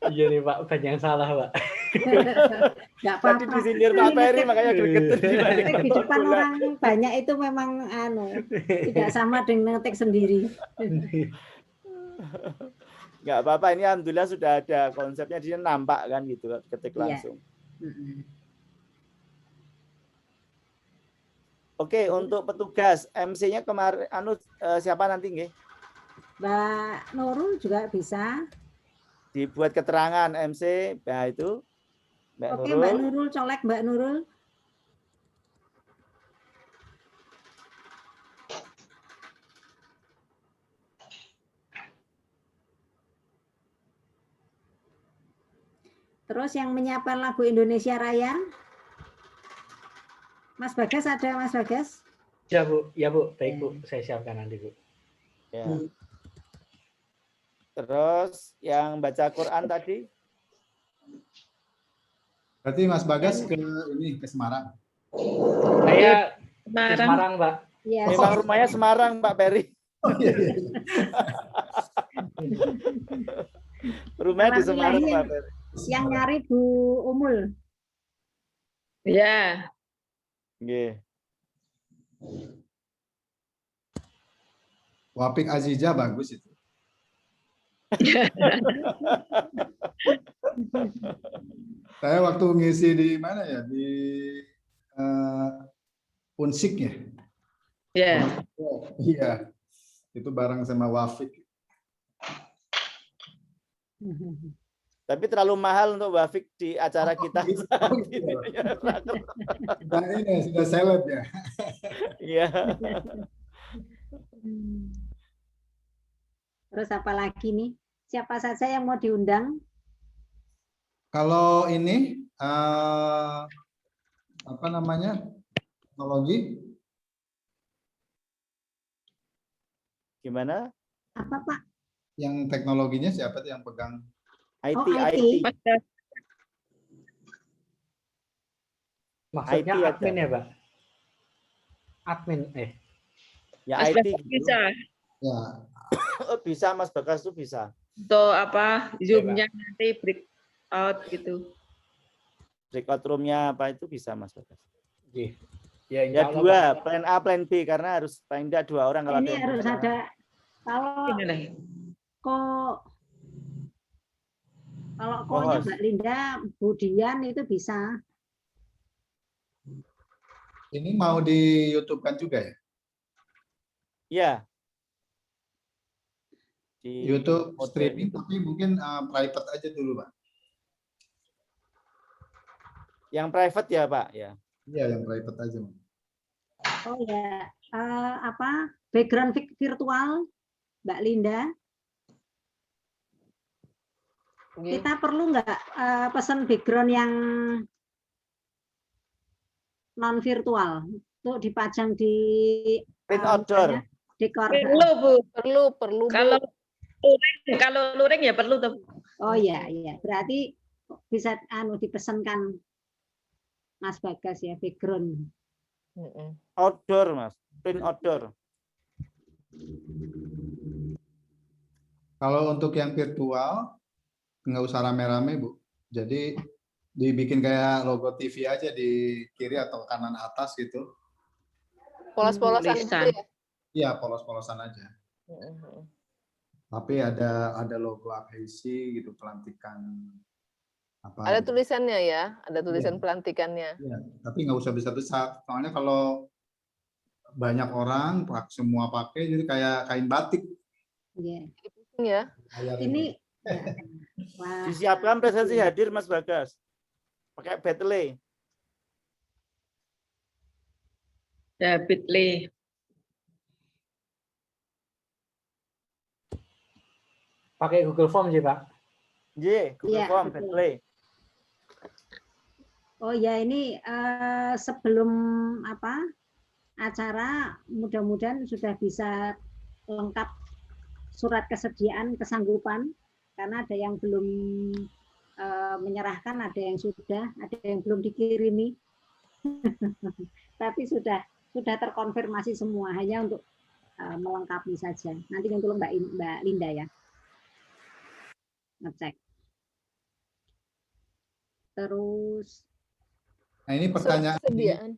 [SPEAKER 5] Iya nih Pak, banyak yang salah Pak.
[SPEAKER 2] nggak
[SPEAKER 1] Tadi
[SPEAKER 2] apa-apa.
[SPEAKER 1] disindir Pak Peri makanya gregetan dibanding
[SPEAKER 2] Ngetik di
[SPEAKER 1] nonton
[SPEAKER 2] depan
[SPEAKER 1] bola.
[SPEAKER 2] orang banyak itu memang tidak sama dengan ngetik sendiri.
[SPEAKER 1] Nggak apa-apa, ini alhamdulillah sudah ada konsepnya, dia nampak kan gitu, ketik
[SPEAKER 2] Iya.
[SPEAKER 1] langsung. Oke, untuk petugas MC-nya kemarin siapa nanti nggih?
[SPEAKER 2] Mbak Nurul juga bisa.
[SPEAKER 1] Dibuat keterangan MC, nah itu Mbak
[SPEAKER 2] Oke,
[SPEAKER 1] Nurul.
[SPEAKER 2] Mbak Nurul, colek Mbak Nurul. Terus yang menyiapkan lagu Indonesia Raya, Mas Bagas ada, Mas Bagas?
[SPEAKER 5] Ya Bu, baik Bu, saya siapkan nanti Bu.
[SPEAKER 1] Ya. Terus yang baca Quran tadi?
[SPEAKER 3] Berarti Mas Bagas ke Semarang.
[SPEAKER 5] Saya di Semarang, Pak.
[SPEAKER 2] Iya.
[SPEAKER 1] Memang rumahnya Semarang, Pak Peri.
[SPEAKER 3] Oh, iya.
[SPEAKER 1] Rumahnya di Semarang,
[SPEAKER 2] Ilahi
[SPEAKER 1] Pak Peri.
[SPEAKER 2] Yang nyari Bu Umul.
[SPEAKER 6] Ya.
[SPEAKER 1] Nggih.
[SPEAKER 3] Wapik Aziza bagus itu. Saya waktu ngisi di mana ya, di Unsik ya.
[SPEAKER 6] Ya.
[SPEAKER 3] Iya, itu bareng sama Wafik.
[SPEAKER 1] Tapi terlalu mahal untuk Wafik di acara kita.
[SPEAKER 3] Nah, ini sudah seleb ya.
[SPEAKER 1] Iya.
[SPEAKER 2] Terus apa lagi nih? Siapa saja yang mau diundang?
[SPEAKER 3] Kalau ini apa namanya, teknologi
[SPEAKER 1] Gimana?
[SPEAKER 2] Apa Pak?
[SPEAKER 3] Yang teknologinya siapa tuh yang pegang?
[SPEAKER 1] IT,
[SPEAKER 2] Oh, IT.
[SPEAKER 1] IT.
[SPEAKER 5] Maksudnya
[SPEAKER 1] IT ada.
[SPEAKER 5] admin ya, Pak? Admin,
[SPEAKER 1] Ya
[SPEAKER 6] Mas
[SPEAKER 1] IT
[SPEAKER 6] Bagas
[SPEAKER 1] gitu.
[SPEAKER 6] bisa.
[SPEAKER 3] Ya,
[SPEAKER 1] Oh, bisa Mas Bagas tuh bisa.
[SPEAKER 6] Untuk apa? Zoom-nya nanti break out gitu.
[SPEAKER 1] Breakout room-nya apa itu bisa Mas Bagas.
[SPEAKER 5] Iya. Ya,
[SPEAKER 1] Ya
[SPEAKER 5] insya Allah,
[SPEAKER 1] dua,
[SPEAKER 5] Pak.
[SPEAKER 1] plan A, plan B karena harus paling tidak 2 orang kalau
[SPEAKER 2] Ini
[SPEAKER 1] yang
[SPEAKER 2] harus
[SPEAKER 1] beneran.
[SPEAKER 2] ada, kalau
[SPEAKER 6] Gimana?
[SPEAKER 2] ko-nya
[SPEAKER 1] Co-host.
[SPEAKER 2] Mbak Linda, Bu Dian itu bisa.
[SPEAKER 3] ini mau di YouTube-kan juga ya?
[SPEAKER 1] Iya. Di
[SPEAKER 3] YouTube
[SPEAKER 1] mode
[SPEAKER 3] streaming,
[SPEAKER 1] YouTube.
[SPEAKER 3] tapi mungkin private aja dulu, Pak.
[SPEAKER 1] Yang private ya Pak ya.
[SPEAKER 3] Iya, yang private aja, Pak.
[SPEAKER 2] Oh ya, apa background virtual Mbak Linda?
[SPEAKER 4] Nggih.
[SPEAKER 2] Kita perlu nggak pesan background yang non virtual untuk dipajang di
[SPEAKER 1] Print outdoor.
[SPEAKER 2] misalnya dekor.
[SPEAKER 6] Perlu, Bu.
[SPEAKER 4] Perlu Bu.
[SPEAKER 6] Kalau luring ya perlu tuh.
[SPEAKER 2] Oh iya, iya. Berarti bisa dipesankan Mas Bagas ya background.
[SPEAKER 4] Mm-mm.
[SPEAKER 1] Outdoor Mas. Print outdoor.
[SPEAKER 3] Kalau untuk yang virtual, nggak usah rame-rame, Bu. Jadi dibikin kayak logo TV aja di kiri atau kanan atas gitu.
[SPEAKER 4] Polos-polosan gitu
[SPEAKER 6] Tulisan.
[SPEAKER 4] ya.
[SPEAKER 3] Iya, polos-polosan aja.
[SPEAKER 4] Mm-mm.
[SPEAKER 3] Tapi ada logo APC gitu, pelantikan apa.
[SPEAKER 4] Ada
[SPEAKER 3] gitu.
[SPEAKER 4] tulisannya ya, ada tulisan
[SPEAKER 3] Iya.
[SPEAKER 4] pelantikannya.
[SPEAKER 3] Iya, tapi nggak usah besar-besar. Soalnya kalau banyak orang semua pakai, jadi kayak kain batik.
[SPEAKER 2] Iya.
[SPEAKER 4] Ya.
[SPEAKER 3] Layar
[SPEAKER 2] Ini
[SPEAKER 3] itu.
[SPEAKER 2] ya. Wah,
[SPEAKER 1] Disiapkan presensi hadir Mas Bagas. Pakai Bitly.
[SPEAKER 6] Ya, Bitly.
[SPEAKER 5] Pakai Google Form sih, Pak.
[SPEAKER 1] Iya, Google
[SPEAKER 2] Iya,
[SPEAKER 1] Form,
[SPEAKER 2] betul.
[SPEAKER 1] Bitly.
[SPEAKER 2] Oh ya, ini sebelum apa acara mudah-mudahan sudah bisa lengkap surat kesediaan kesanggupan, karena ada yang belum menyerahkan, ada yang sudah, ada yang belum dikirimi. Tapi sudah terkonfirmasi semua, hanya untuk melengkapi saja. Nanti yang tolong Mbak Linda ya ngecek. Terus
[SPEAKER 3] Nah, ini pertanyaan
[SPEAKER 4] Kesediaan.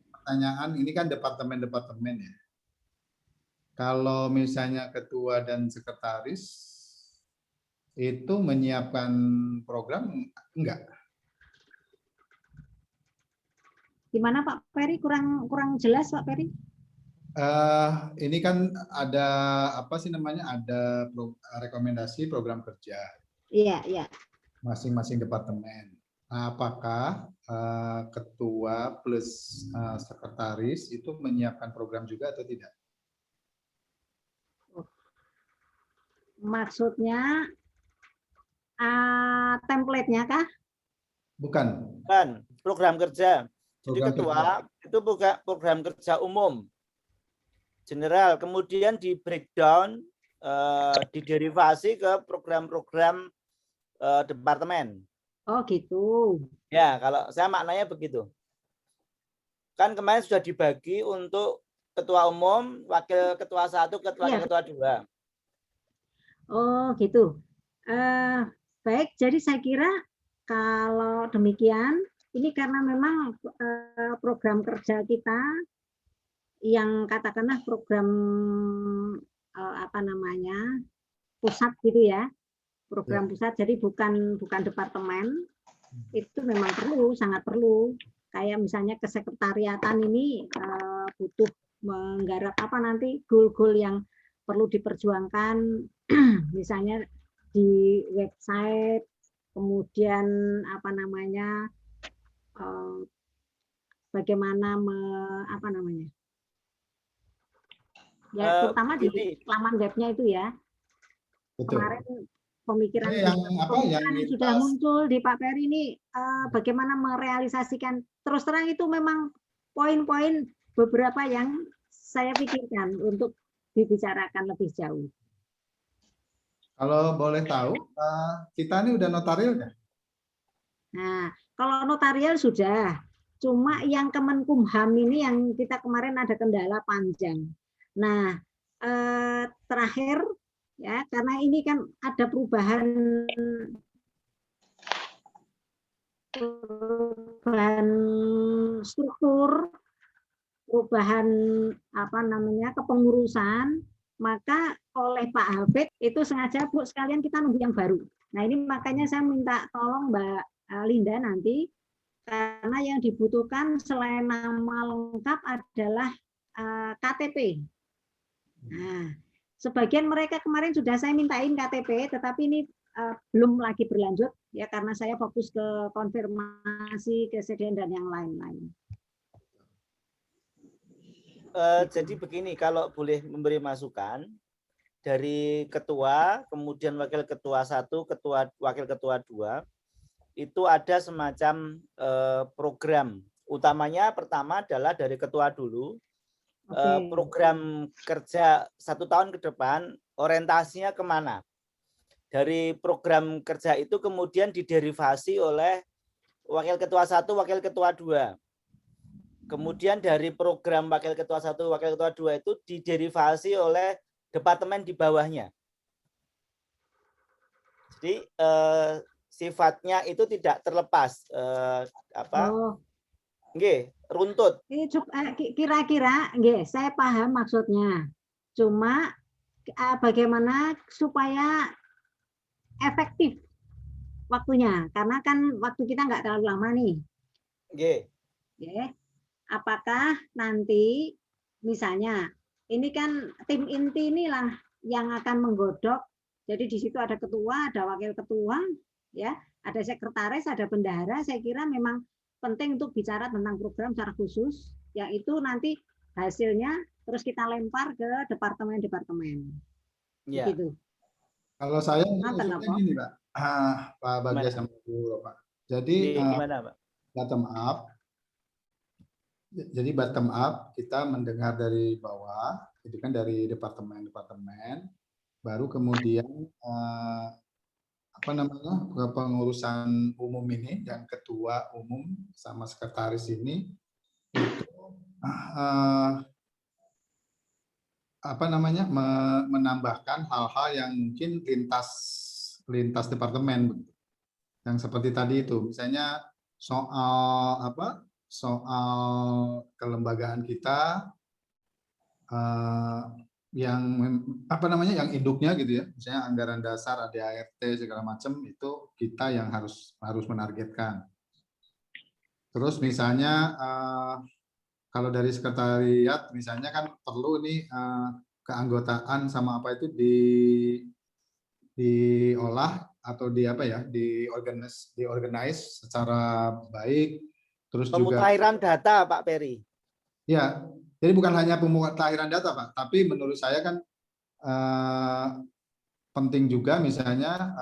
[SPEAKER 3] ini kan departemen-departemen ya. Kalau misalnya ketua dan sekretaris itu menyiapkan program enggak?
[SPEAKER 2] gimana Pak Peri, kurang jelas Pak Peri?
[SPEAKER 3] Ini kan ada apa sih namanya? Ada rekomendasi program kerja
[SPEAKER 2] Iya, iya.
[SPEAKER 3] masing-masing departemen. Nah, apakah ketua plus sekretaris itu menyiapkan program juga atau tidak?
[SPEAKER 2] Maksudnya template-nya kah?
[SPEAKER 3] Bukan.
[SPEAKER 1] Kan program kerja. Jadi
[SPEAKER 3] Program
[SPEAKER 1] ketua itu bukan program kerja umum. General, kemudian di breakdown, diderivasi ke program-program departemen.
[SPEAKER 2] Oh gitu.
[SPEAKER 1] Ya, kalau saya maknanya begitu. Kan kemarin sudah dibagi untuk ketua umum, wakil ketua 1, ketua
[SPEAKER 2] Iya.
[SPEAKER 1] ketua 2.
[SPEAKER 2] Oh gitu. Baik, jadi saya kira kalau demikian, ini karena memang program kerja kita yang katakanlah program apa namanya pusat gitu ya, program pusat. Jadi bukan departemen. Itu memang perlu, sangat perlu. Kayak misalnya kesekretariatan ini butuh menggarap apa nanti goal-goal yang perlu diperjuangkan, misalnya di website, kemudian apa namanya bagaimana apa namanya ya, terutama di laman webnya itu ya.
[SPEAKER 3] Betul.
[SPEAKER 2] Kemarin pemikiran
[SPEAKER 3] yang
[SPEAKER 2] sudah muncul di Pak Peri ini, bagaimana merealisasikan. Terus terang itu memang poin-poin beberapa yang saya pikirkan untuk dibicarakan lebih jauh.
[SPEAKER 3] Kalau boleh tahu, kita ini udah notarial nggak?
[SPEAKER 2] Nah, kalau notarial sudah, cuma yang Kemenkumham ini yang kita kemarin ada kendala panjang. Nah, terakhir ya, karena ini kan ada perubahan struktur, perubahan kepengurusan, maka oleh Pak Hafid itu sengaja Bu sekalian kita nunggu yang baru. Nah ini makanya saya minta tolong Mbak Linda nanti, karena yang dibutuhkan selain nama lengkap adalah KTP. Nah, sebagian mereka kemarin sudah saya mintain KTP, tetapi ini belum lagi berlanjut ya karena saya fokus ke konfirmasi kesediaan dan yang lain-lain.
[SPEAKER 1] Jadi begini, kalau boleh memberi masukan dari ketua, kemudian wakil ketua 1, wakil ketua 2, itu ada semacam program. Utamanya pertama adalah dari ketua dulu, program kerja 1 tahun ke depan, orientasinya kemana. Dari program kerja itu kemudian diderivasi oleh wakil ketua 1, wakil ketua 2. Kemudian dari program wakil ketua 1, wakil ketua 2 itu diderivasi oleh departemen di bawahnya. Jadi sifatnya itu tidak terlepas runtut.
[SPEAKER 2] Kira-kira saya paham maksudnya. Cuma bagaimana supaya efektif waktunya, karena kan waktu kita nggak terlalu lama nih. Apakah nanti misalnya ini kan tim inti inilah yang akan menggodok. Jadi di situ ada ketua, ada wakil ketua, ya, ada sekretaris, ada bendahara. Saya kira memang penting untuk bicara tentang program secara khusus, yaitu nanti hasilnya terus kita lempar ke departemen-departemen.
[SPEAKER 1] Ya.
[SPEAKER 2] Gitu.
[SPEAKER 3] Kalau saya usulnya gini, Pak. Pak Bagja sama Bu Pak. Jadi
[SPEAKER 1] gimana, Pak?
[SPEAKER 3] Bottom up. Jadi bottom up kita mendengar dari bawah, itu kan dari departemen-departemen, baru kemudian pengurusan umum ini, yang ketua umum sama sekretaris ini itu menambahkan hal-hal yang mungkin lintas departemen, yang seperti tadi itu, misalnya soal kelembagaan kita yang yang induknya gitu ya, misalnya anggaran dasar, ADART segala macam, itu kita yang harus menargetkan. Terus misalnya kalau dari sekretariat misalnya kan perlu nih keanggotaan sama apa itu diolah atau diorganize secara baik. Terus
[SPEAKER 1] pemutahiran data, Pak Peri.
[SPEAKER 3] Ya, jadi bukan hanya pemutahiran data, Pak, tapi menurut saya kan penting juga misalnya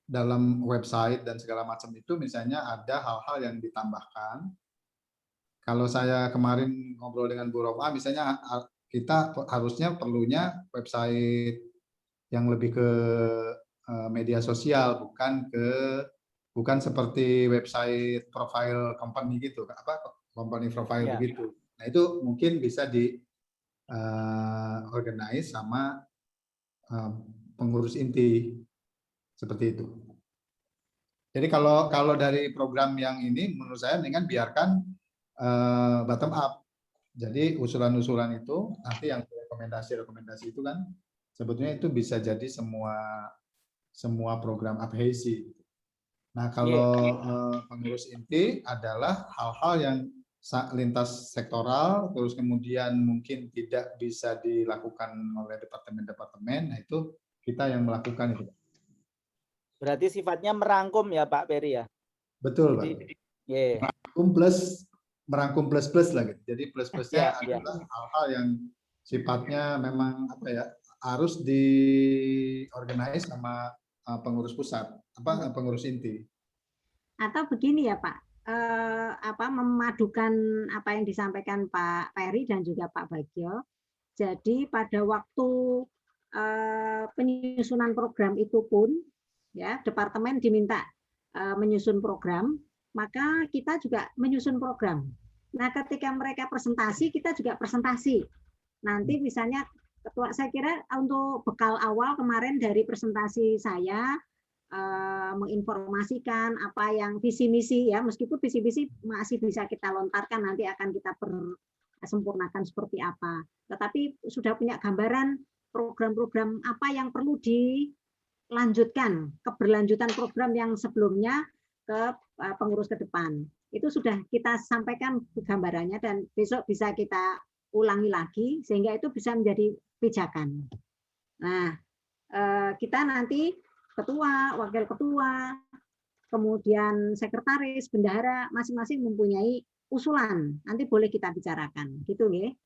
[SPEAKER 3] dalam website dan segala macam itu misalnya ada hal-hal yang ditambahkan. Kalau saya kemarin ngobrol dengan Bu Roma, misalnya kita perlunya website yang lebih ke media sosial, bukan seperti website profile company gitu, company profile begitu. Nah itu mungkin bisa di organize sama pengurus inti seperti itu. Jadi kalau dari program yang ini menurut saya mendingan biarkan bottom up. Jadi usulan-usulan itu nanti yang rekomendasi itu kan sebetulnya itu bisa jadi semua program adhesi. Nah, kalau pengurus inti adalah hal-hal yang lintas sektoral, terus kemudian mungkin tidak bisa dilakukan oleh departemen-departemen, nah itu kita yang melakukan itu.
[SPEAKER 1] Berarti sifatnya merangkum ya Pak Peri ya?
[SPEAKER 3] Betul, Pak. Merangkum plus lah gitu. Jadi plus-plusnya adalah hal-hal yang sifatnya memang harus diorganize sama pengurus pusat, pengurus inti.
[SPEAKER 2] Atau begini ya Pak, memadukan apa yang disampaikan Pak Peri dan juga Pak Bagio. Jadi pada waktu penyusunan program itu pun ya departemen diminta menyusun program, maka kita juga menyusun program. Nah, ketika mereka presentasi, kita juga presentasi. Nanti misalnya ketua, saya kira untuk bekal awal kemarin dari presentasi saya menginformasikan apa yang visi misi ya, meskipun visi misi masih bisa kita lontarkan, nanti akan kita sempurnakan seperti apa. Tetapi sudah punya gambaran program-program apa yang perlu dilanjutkan, keberlanjutan program yang sebelumnya ke pengurus ke depan. Itu sudah kita sampaikan gambarannya dan besok bisa kita ulangi lagi sehingga itu bisa menjadi pijakan. Nah, kita nanti ketua, wakil ketua, kemudian sekretaris, bendahara, masing-masing mempunyai usulan. Nanti boleh kita bicarakan, gitu ya.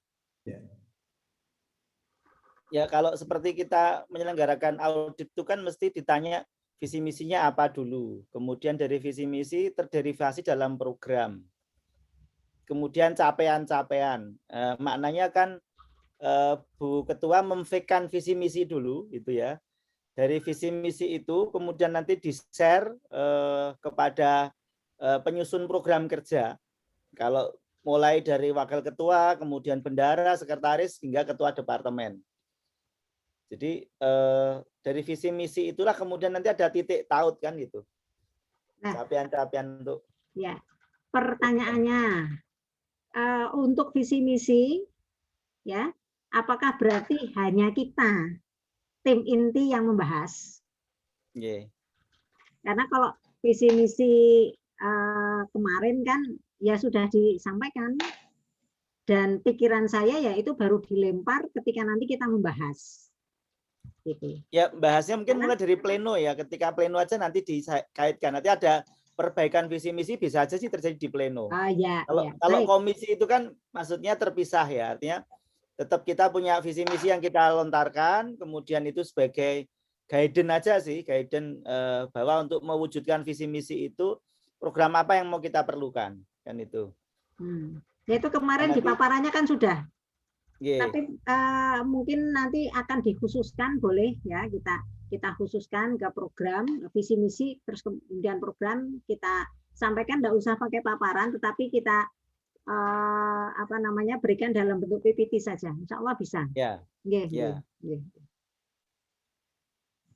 [SPEAKER 1] Ya, kalau seperti kita menyelenggarakan audit itu kan mesti ditanya visi misinya apa dulu. Kemudian dari visi misi terderivasi dalam program. Kemudian capaian-capaian. Maknanya kan Bu Ketua memfikkan visi misi dulu, gitu ya. Dari visi misi itu kemudian nanti di-share kepada penyusun program kerja. Kalau mulai dari wakil ketua, kemudian bendahara, sekretaris, hingga ketua departemen. Jadi dari visi misi itulah kemudian nanti ada titik taut kan gitu. Capaian-capaian untuk.
[SPEAKER 2] Ya, pertanyaannya untuk visi misi, ya, apakah berarti hanya kita tim inti yang membahas?
[SPEAKER 1] Yeah.
[SPEAKER 2] Karena kalau visi misi kemarin kan ya sudah disampaikan dan pikiran saya ya itu baru dilempar ketika nanti kita membahas. Gitu.
[SPEAKER 1] Ya, bahasnya mungkin mulai dari pleno ya. Ketika pleno aja nanti dikaitkan. Nanti ada perbaikan visi misi bisa aja sih terjadi di pleno.
[SPEAKER 2] Ya,
[SPEAKER 1] kalau komisi itu kan maksudnya terpisah ya. Artinya tetap kita punya visi misi yang kita lontarkan, kemudian itu sebagai guidance aja sih, guidance bahwa untuk mewujudkan visi misi itu program apa yang mau kita perlukan kan itu.
[SPEAKER 2] Ya itu kemarin di paparannya kan sudah.
[SPEAKER 1] Yeah.
[SPEAKER 2] Tapi mungkin nanti akan dikhususkan, boleh ya kita khususkan ke program visi misi, terus kemudian program kita sampaikan, tidak usah pakai paparan, tetapi kita berikan dalam bentuk PPT saja, insya Allah bisa.
[SPEAKER 1] Ya.
[SPEAKER 2] Yeah.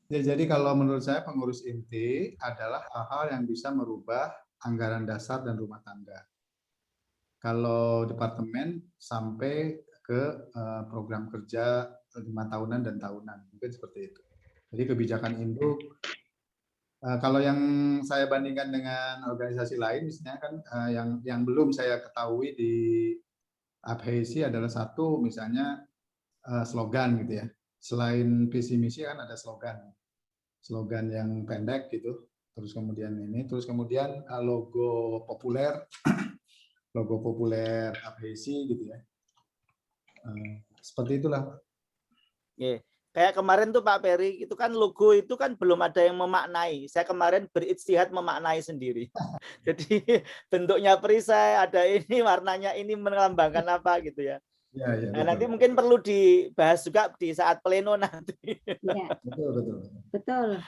[SPEAKER 3] Ya, jadi kalau menurut saya pengurus inti adalah hal-hal yang bisa merubah anggaran dasar dan rumah tangga. Kalau departemen sampai ke program kerja 5 tahunan dan tahunan, mungkin seperti itu. Jadi kebijakan induk, kalau yang saya bandingkan dengan organisasi lain, misalnya kan yang belum saya ketahui di APHISI adalah satu, misalnya slogan gitu ya. Selain visi misi kan ada slogan yang pendek gitu. Terus kemudian logo populer, logo populer APHISI gitu ya. Seperti itulah.
[SPEAKER 1] Yeah. Kayak kemarin tuh Pak Peri, itu kan logo itu kan belum ada yang memaknai. Saya kemarin berijtihad memaknai sendiri. Jadi bentuknya perisai, ada ini, warnanya ini melambangkan apa gitu ya.
[SPEAKER 3] Ya,
[SPEAKER 1] nah, nanti mungkin perlu dibahas juga di saat pleno nanti.
[SPEAKER 2] Ya. Betul.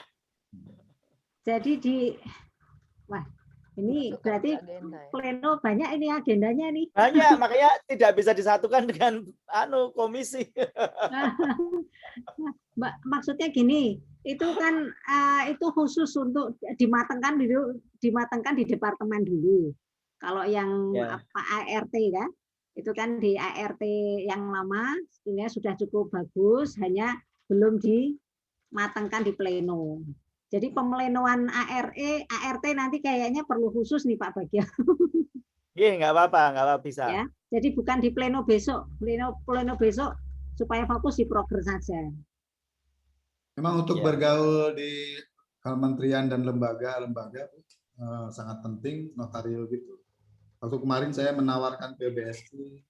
[SPEAKER 2] Jadi ini berarti pleno banyak ini agendanya nih.
[SPEAKER 1] Banyak, makanya tidak bisa disatukan dengan komisi.
[SPEAKER 2] Maksudnya gini, itu kan itu khusus untuk dimatangkan di departemen dulu. Kalau yang ART ya, itu kan di ART yang lama sebenarnya sudah cukup bagus, hanya belum dimatangkan di pleno. Jadi pemlenoan ART nanti kayaknya perlu khusus nih Pak Bagja.
[SPEAKER 1] Iya, nggak apa-apa bisa.
[SPEAKER 2] Ya, jadi bukan di pleno besok, pleno besok supaya fokus di progres saja.
[SPEAKER 3] Memang untuk bergaul di kementerian dan lembaga sangat penting notarial gitu. Waktu kemarin saya menawarkan ke BSI,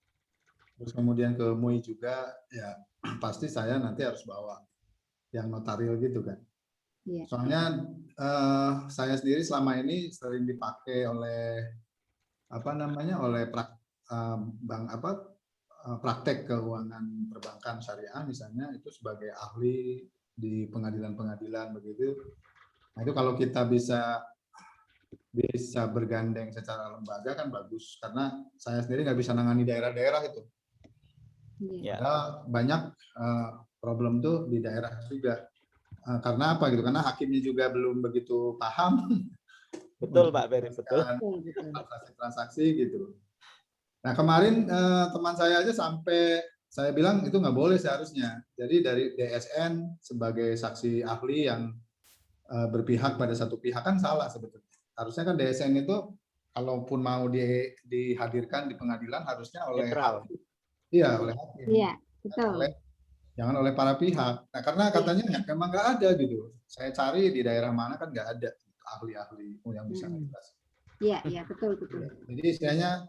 [SPEAKER 3] terus kemudian ke MUI juga, ya pasti saya nanti harus bawa yang notarial gitu kan. Yeah. Soalnya saya sendiri selama ini sering dipakai oleh praktek keuangan perbankan syariah misalnya itu sebagai ahli di pengadilan-pengadilan begitu. Nah itu kalau kita bisa bergandeng secara lembaga kan bagus, karena saya sendiri nggak bisa nangani daerah-daerah itu.
[SPEAKER 1] Ya.
[SPEAKER 3] Ada banyak problem tuh di daerah juga. Karena apa gitu? Karena hakimnya juga belum begitu paham.
[SPEAKER 1] Betul Pak Ferry, betul.
[SPEAKER 3] Transaksi gitu. Nah kemarin teman saya aja sampai saya bilang itu nggak boleh seharusnya. Jadi dari DSN sebagai saksi ahli yang berpihak pada satu pihak kan salah sebetulnya. Harusnya kan DSN itu kalaupun mau dihadirkan di pengadilan harusnya oleh hakim. Iya, oleh hakim.
[SPEAKER 2] Iya, betul.
[SPEAKER 3] Jangan oleh para pihak. Nah karena katanya memang nggak ada gitu. Saya cari di daerah mana kan nggak ada ahli-ahli yang bisa menjelaskan.
[SPEAKER 2] Iya, iya betul.
[SPEAKER 3] Jadi istilahnya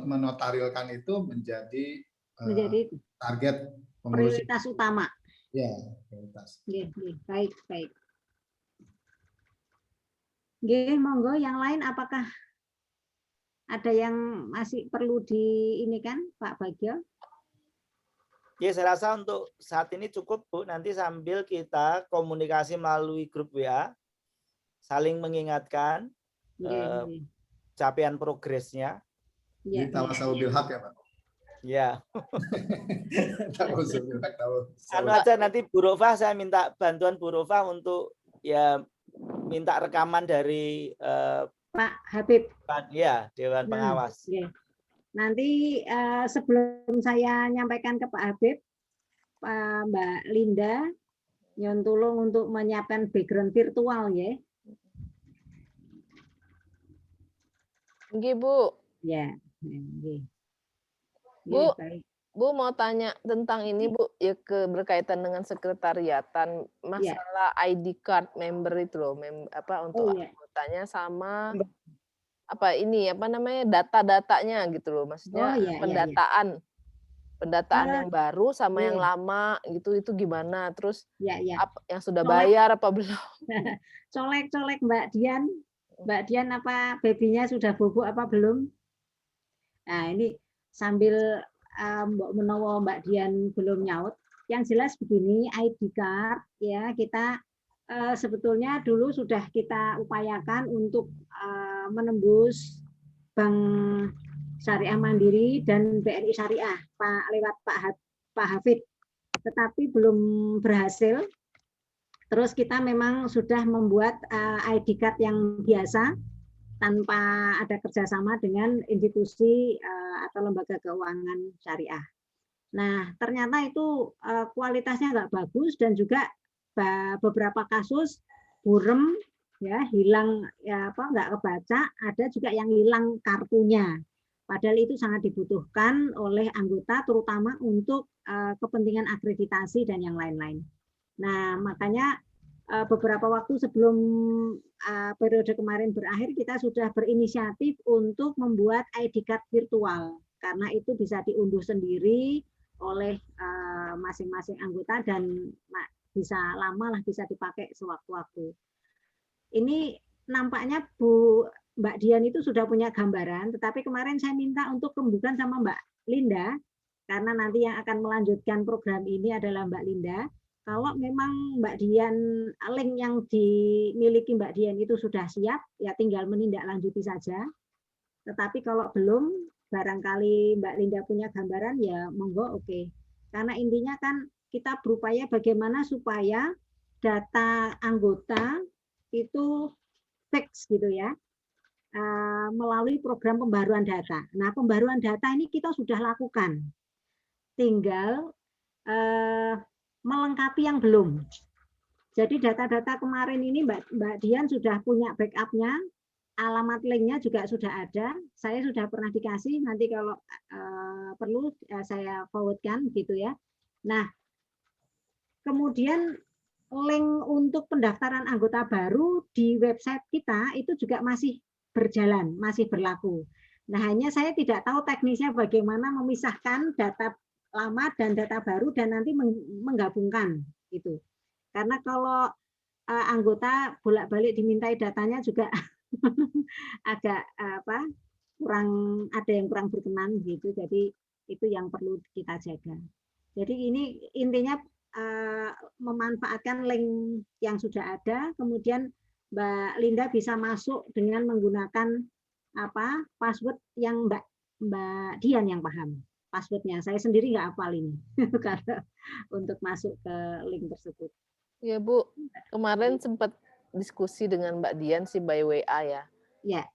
[SPEAKER 3] menotarilkan itu menjadi target pengurus
[SPEAKER 2] prioritas utama.
[SPEAKER 3] Ya, prioritas.
[SPEAKER 2] Baik. Monggo yang lain apakah ada yang masih perlu ini kan Pak Bagio?
[SPEAKER 1] Ya, saya rasa untuk saat ini cukup Bu. Nanti sambil kita komunikasi melalui grup WA, saling mengingatkan capaian progresnya.
[SPEAKER 3] Jadi tawasul bil haq ya Pak?
[SPEAKER 1] Ya.
[SPEAKER 3] Tawasul bil haq.
[SPEAKER 1] Anu aja nanti Bu Rofa, saya minta bantuan Bu Rofa untuk ya minta rekaman dari
[SPEAKER 2] Pak Habib.
[SPEAKER 1] Ya, Dewan Pengawas.
[SPEAKER 2] Nanti sebelum saya nyampaikan ke Pak Habib, Mbak Linda nyon tulung untuk menyiapkan background virtual ya.
[SPEAKER 4] Nggih, Bu.
[SPEAKER 2] Ya.
[SPEAKER 4] Bu,
[SPEAKER 2] baik.
[SPEAKER 4] Bu mau tanya tentang ini Bu, ya berkaitan dengan sekretariatan masalah ID card member itu loh, untuk anggotanya sama data-datanya gitu loh, maksudnya pendataan yang baru sama yang lama gitu itu gimana, terus yang sudah bayar apa belum?
[SPEAKER 2] Colek Mbak Dian apa babynya sudah bobo apa belum? Nah ini sambil menawa Mbak Dian belum nyaut, yang jelas begini, ID card ya kita sebetulnya dulu sudah kita upayakan untuk menembus Bank Syariah Mandiri dan BRI Syariah lewat Pak Hafid, tetapi belum berhasil. Terus kita memang sudah membuat ID card yang biasa tanpa ada kerjasama dengan institusi atau lembaga keuangan syariah. Nah, ternyata itu kualitasnya nggak bagus dan juga beberapa kasus burem, ya hilang nggak kebaca, ada juga yang hilang kartunya. Padahal itu sangat dibutuhkan oleh anggota, terutama untuk kepentingan akreditasi dan yang lain-lain. Nah, makanya beberapa waktu sebelum periode kemarin berakhir, kita sudah berinisiatif untuk membuat ID card virtual, karena itu bisa diunduh sendiri oleh masing-masing anggota dan bisa lama lah, bisa dipakai sewaktu-waktu. Ini nampaknya Mbak Dian itu sudah punya gambaran, tetapi kemarin saya minta untuk rembukan sama Mbak Linda, karena nanti yang akan melanjutkan program ini adalah Mbak Linda. Kalau memang Mbak Dian, link yang dimiliki Mbak Dian itu sudah siap, ya tinggal menindaklanjuti saja. Tetapi kalau belum, barangkali Mbak Linda punya gambaran, ya monggo oke. Karena intinya kan kita berupaya bagaimana supaya data anggota itu fix gitu ya, melalui program pembaruan data. Nah, pembaruan data ini kita sudah lakukan. Tinggal melengkapi yang belum. Jadi data-data kemarin ini Mbak Dian sudah punya backup-nya, alamat linknya juga sudah ada. Saya sudah pernah dikasih, nanti kalau perlu saya forward-kan gitu ya. Nah, kemudian link untuk pendaftaran anggota baru di website kita itu juga masih berjalan, masih berlaku. Nah, hanya saya tidak tahu teknisnya bagaimana memisahkan data lama dan data baru dan nanti menggabungkan gitu. Karena kalau anggota bolak-balik dimintai datanya juga agak ada yang kurang berkenan gitu. Jadi itu yang perlu kita jaga. Jadi ini intinya memanfaatkan link yang sudah ada, kemudian Mbak Linda bisa masuk dengan menggunakan password yang Mbak Dian yang paham. Passwordnya saya sendiri nggak hafal ini karena untuk masuk ke link tersebut.
[SPEAKER 4] Ya Bu, kemarin sempat diskusi dengan Mbak Dian sih by WA ya.
[SPEAKER 2] Ya.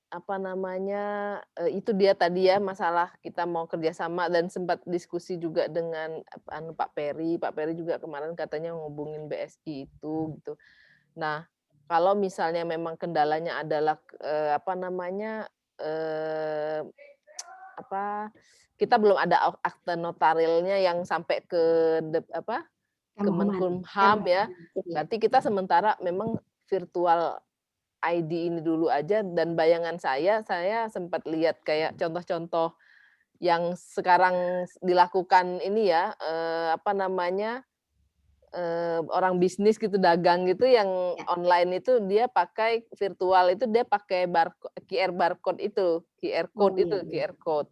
[SPEAKER 4] Apa namanya, itu dia tadi ya masalah kita mau kerjasama, dan sempat diskusi juga dengan Pak Peri. Pak Peri juga kemarin katanya ngubungin BSI itu gitu. Nah, kalau misalnya memang kendalanya adalah apa namanya, kita belum ada akte notarilnya yang sampai ke Kemenkumham ya. Berarti kita sementara memang virtual ID ini dulu aja, dan bayangan saya sempat lihat kayak contoh-contoh yang sekarang dilakukan ini ya, orang bisnis gitu, dagang gitu yang online itu dia pakai virtual itu, dia pakai QR barcode itu, QR code itu, QR code.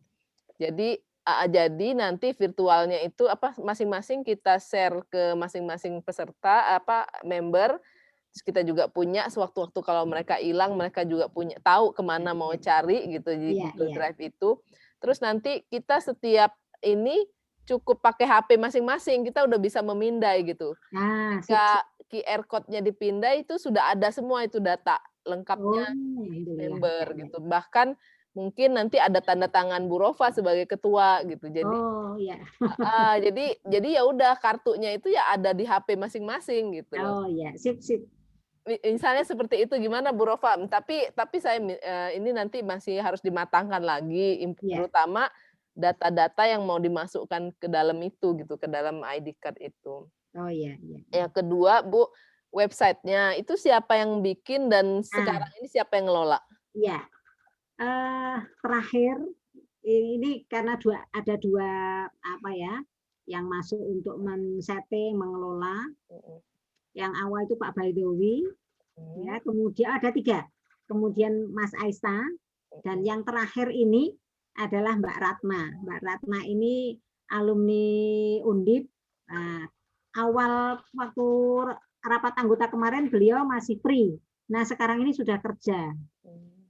[SPEAKER 4] Jadi nanti virtualnya itu masing-masing kita share ke masing-masing peserta member. Terus kita juga punya sewaktu-waktu kalau mereka hilang, mereka juga punya tahu kemana mau cari gitu di Google Drive itu. Terus nanti kita setiap ini cukup pakai HP masing-masing, kita udah bisa memindai gitu. Ketika QR code-nya dipindai itu sudah ada semua itu data lengkapnya member gitu. Bahkan mungkin nanti ada tanda tangan Bu Rofa sebagai ketua gitu. Jadi jadi ya udah kartunya itu ya ada di HP masing-masing gitu loh.
[SPEAKER 2] Oh iya, sip.
[SPEAKER 4] Misalnya seperti itu, gimana Bu Rofa? Tapi saya ini nanti masih harus dimatangkan lagi, terutama data-data yang mau dimasukkan ke dalam itu gitu, ke dalam ID card itu.
[SPEAKER 2] Oh iya.
[SPEAKER 4] Yang kedua Bu, websitenya itu siapa yang bikin dan sekarang ini siapa yang ngelola?
[SPEAKER 2] Iya. Terakhir ini karena ada dua yang masuk untuk men-setting, mengelola. Yang awal itu Pak Baidowi, ya, kemudian ada 3, kemudian Mas Aista, dan yang terakhir ini adalah Mbak Ratna. Mbak Ratna ini alumni Undip. Awal waktu rapat anggota kemarin beliau masih free. Nah sekarang ini sudah kerja.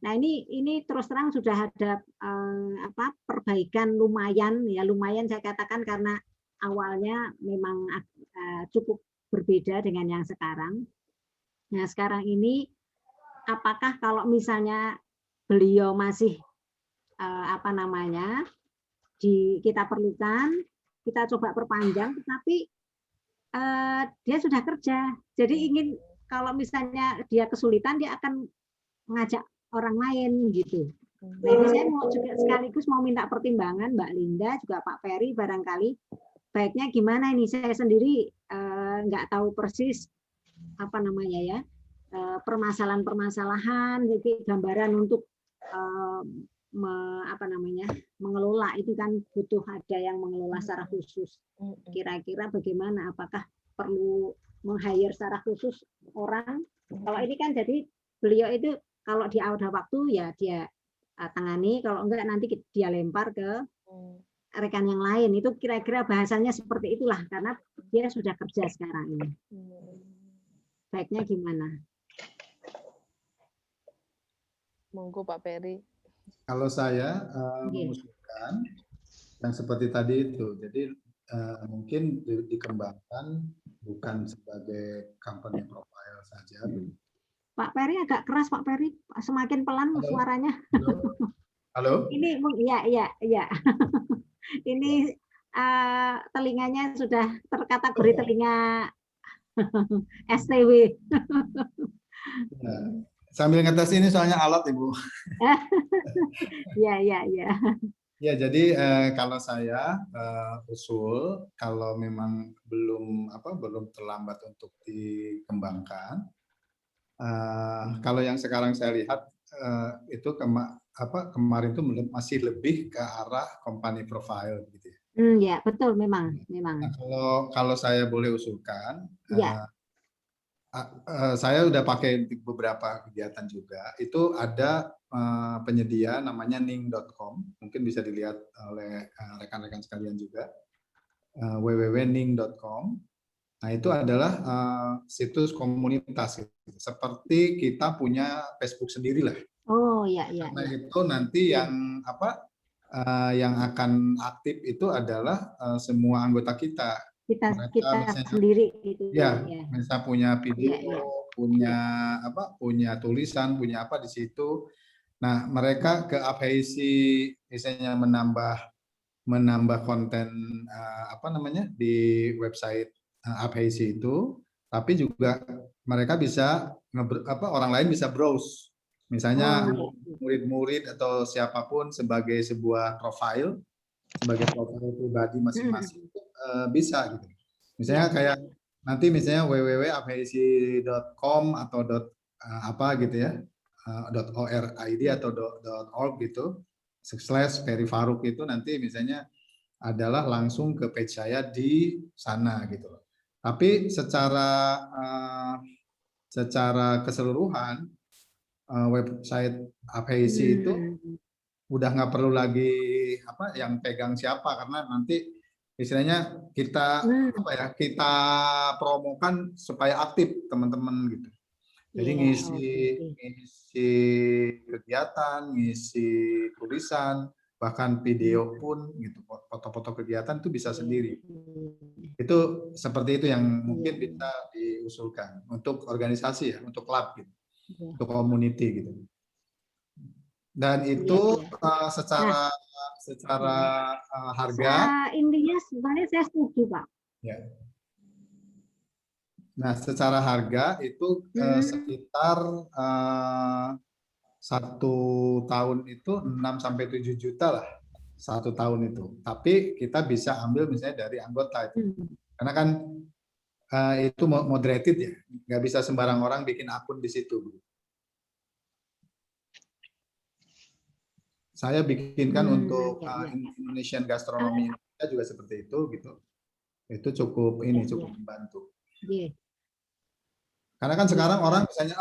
[SPEAKER 2] Nah ini terus terang sudah ada perbaikan lumayan saya katakan, karena awalnya memang cukup berbeda dengan yang sekarang. Nah sekarang ini apakah kalau misalnya beliau masih kita perlukan, kita coba perpanjang, tetapi dia sudah kerja. Jadi ingin kalau misalnya dia kesulitan, dia akan mengajak orang lain gitu. Nah ini saya mau juga sekaligus mau minta pertimbangan Mbak Linda juga Pak Peri, barangkali baiknya gimana ini, saya sendiri nggak tahu persis permasalahan-permasalahan, jadi gambaran untuk mengelola itu kan butuh ada yang mengelola secara khusus. Kira-kira bagaimana, apakah perlu meng-hire secara khusus orang? Kalau ini kan jadi beliau itu kalau di ada waktu ya dia tangani, kalau enggak nanti dia lempar ke rekan yang lain. Itu kira-kira bahasanya seperti itulah, karena dia sudah kerja sekarang ini. Baiknya gimana?
[SPEAKER 4] Monggo Pak Peri.
[SPEAKER 3] Kalau saya mengusulkan yang seperti tadi itu, jadi mungkin dikembangkan bukan sebagai company profile saja.
[SPEAKER 2] Pak Peri agak keras, Pak Peri, semakin pelan suaranya.
[SPEAKER 3] Halo?
[SPEAKER 2] Ini iya. Ini telinganya sudah terkategori telinga STW.
[SPEAKER 3] Sambil ngetes ini soalnya alat Ibu.
[SPEAKER 2] Iya.
[SPEAKER 3] Ya, jadi kalau saya usul, kalau memang belum terlambat untuk dikembangkan, kalau yang sekarang saya lihat itu kemarin itu masih lebih ke arah company profile gitu ya.
[SPEAKER 2] Ya, betul memang.
[SPEAKER 3] Nah, kalau saya boleh usulkan, Saya udah pakai beberapa kegiatan juga. Itu ada penyedia namanya ning.com, mungkin bisa dilihat oleh rekan-rekan sekalian juga. www.ning.com. Nah, itu adalah situs komunitas, seperti kita punya Facebook sendiri lah.
[SPEAKER 2] Oh ya ya.
[SPEAKER 3] Karena itu nanti yang yang akan aktif itu adalah semua anggota kita.
[SPEAKER 2] Kita sendiri gitu
[SPEAKER 3] ya. Misalnya punya video, punya tulisan, punya apa di situ. Nah, mereka ke Uphazy misalnya menambah konten di website Uphazy itu, tapi juga mereka bisa orang lain bisa browse. Misalnya murid-murid atau siapapun sebagai sebuah profil pribadi masing-masing bisa gitu. Misalnya kayak nanti misalnya www.uphazy.com atau gitu ya, .org atau .org gitu, /Ferry Faruk itu nanti misalnya adalah langsung ke page saya di sana gitu. Tapi secara keseluruhan website Uphazy itu udah nggak perlu lagi yang pegang siapa, karena nanti istilahnya kita kita promokan supaya aktif teman-teman gitu. Jadi ngisi kegiatan, ngisi tulisan, bahkan video pun gitu, foto-foto kegiatan itu bisa sendiri. Itu seperti itu yang mungkin bisa diusulkan untuk organisasi ya, untuk klub gitu, untuk community gitu. Dan itu secara harga.
[SPEAKER 2] Intinya sebenarnya saya setuju, Pak.
[SPEAKER 3] Ya. Nah, secara harga itu sekitar 1 tahun itu 6-7 juta lah, 1 tahun itu. Tapi kita bisa ambil misalnya dari anggota itu, karena kan itu moderated ya, nggak bisa sembarang orang bikin akun di situ. Saya bikinkan untuk Indonesian Gastronomy Indonesia juga seperti itu gitu. Itu cukup membantu. Karena kan sekarang orang misalnya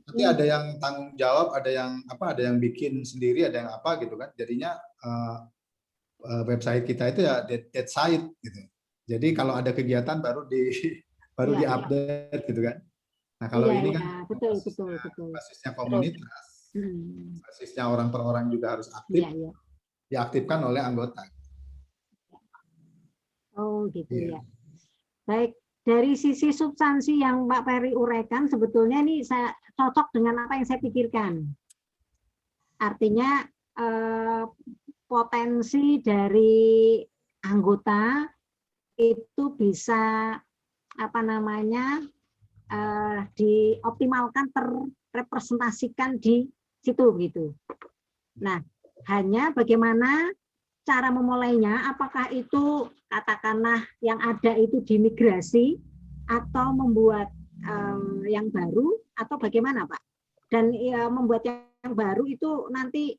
[SPEAKER 3] nanti ada yang tanggung jawab, ada yang bikin sendiri, ada yang apa gitu kan. Jadinya website kita itu ya dead site gitu. Jadi kalau ada kegiatan baru diupdate gitu kan. Nah, kalau ini kan
[SPEAKER 2] betul.
[SPEAKER 3] basisnya komunitas. Basisnya orang per orang juga harus aktif, diaktifkan oleh anggota.
[SPEAKER 2] Oh gitu ya. Baik, dari sisi substansi yang Pak Ferry uraikan, sebetulnya ini saya cocok dengan apa yang saya pikirkan. Artinya potensi dari anggota itu bisa dioptimalkan, terrepresentasikan di situ gitu. Nah, hanya bagaimana cara memulainya, apakah itu katakanlah yang ada itu dimigrasi atau membuat yang baru atau bagaimana, Pak? Dan membuat yang baru itu nanti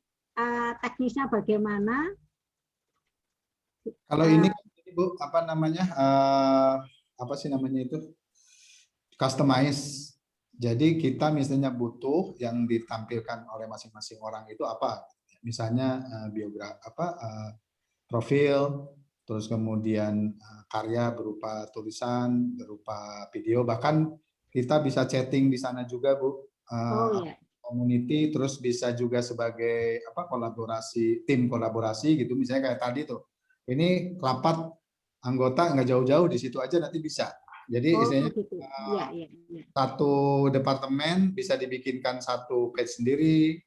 [SPEAKER 2] teknisnya bagaimana?
[SPEAKER 3] Kalau ini Bu, customize. Jadi kita misalnya butuh yang ditampilkan oleh masing-masing orang itu apa? Misalnya profil, terus kemudian karya berupa tulisan, berupa video, bahkan kita bisa chatting di sana juga Bu, community, terus bisa juga sebagai tim kolaborasi gitu, misalnya kayak tadi tuh, ini rapat anggota nggak jauh-jauh di situ aja nanti bisa. Jadi istilahnya satu departemen bisa dibikinkan satu page sendiri,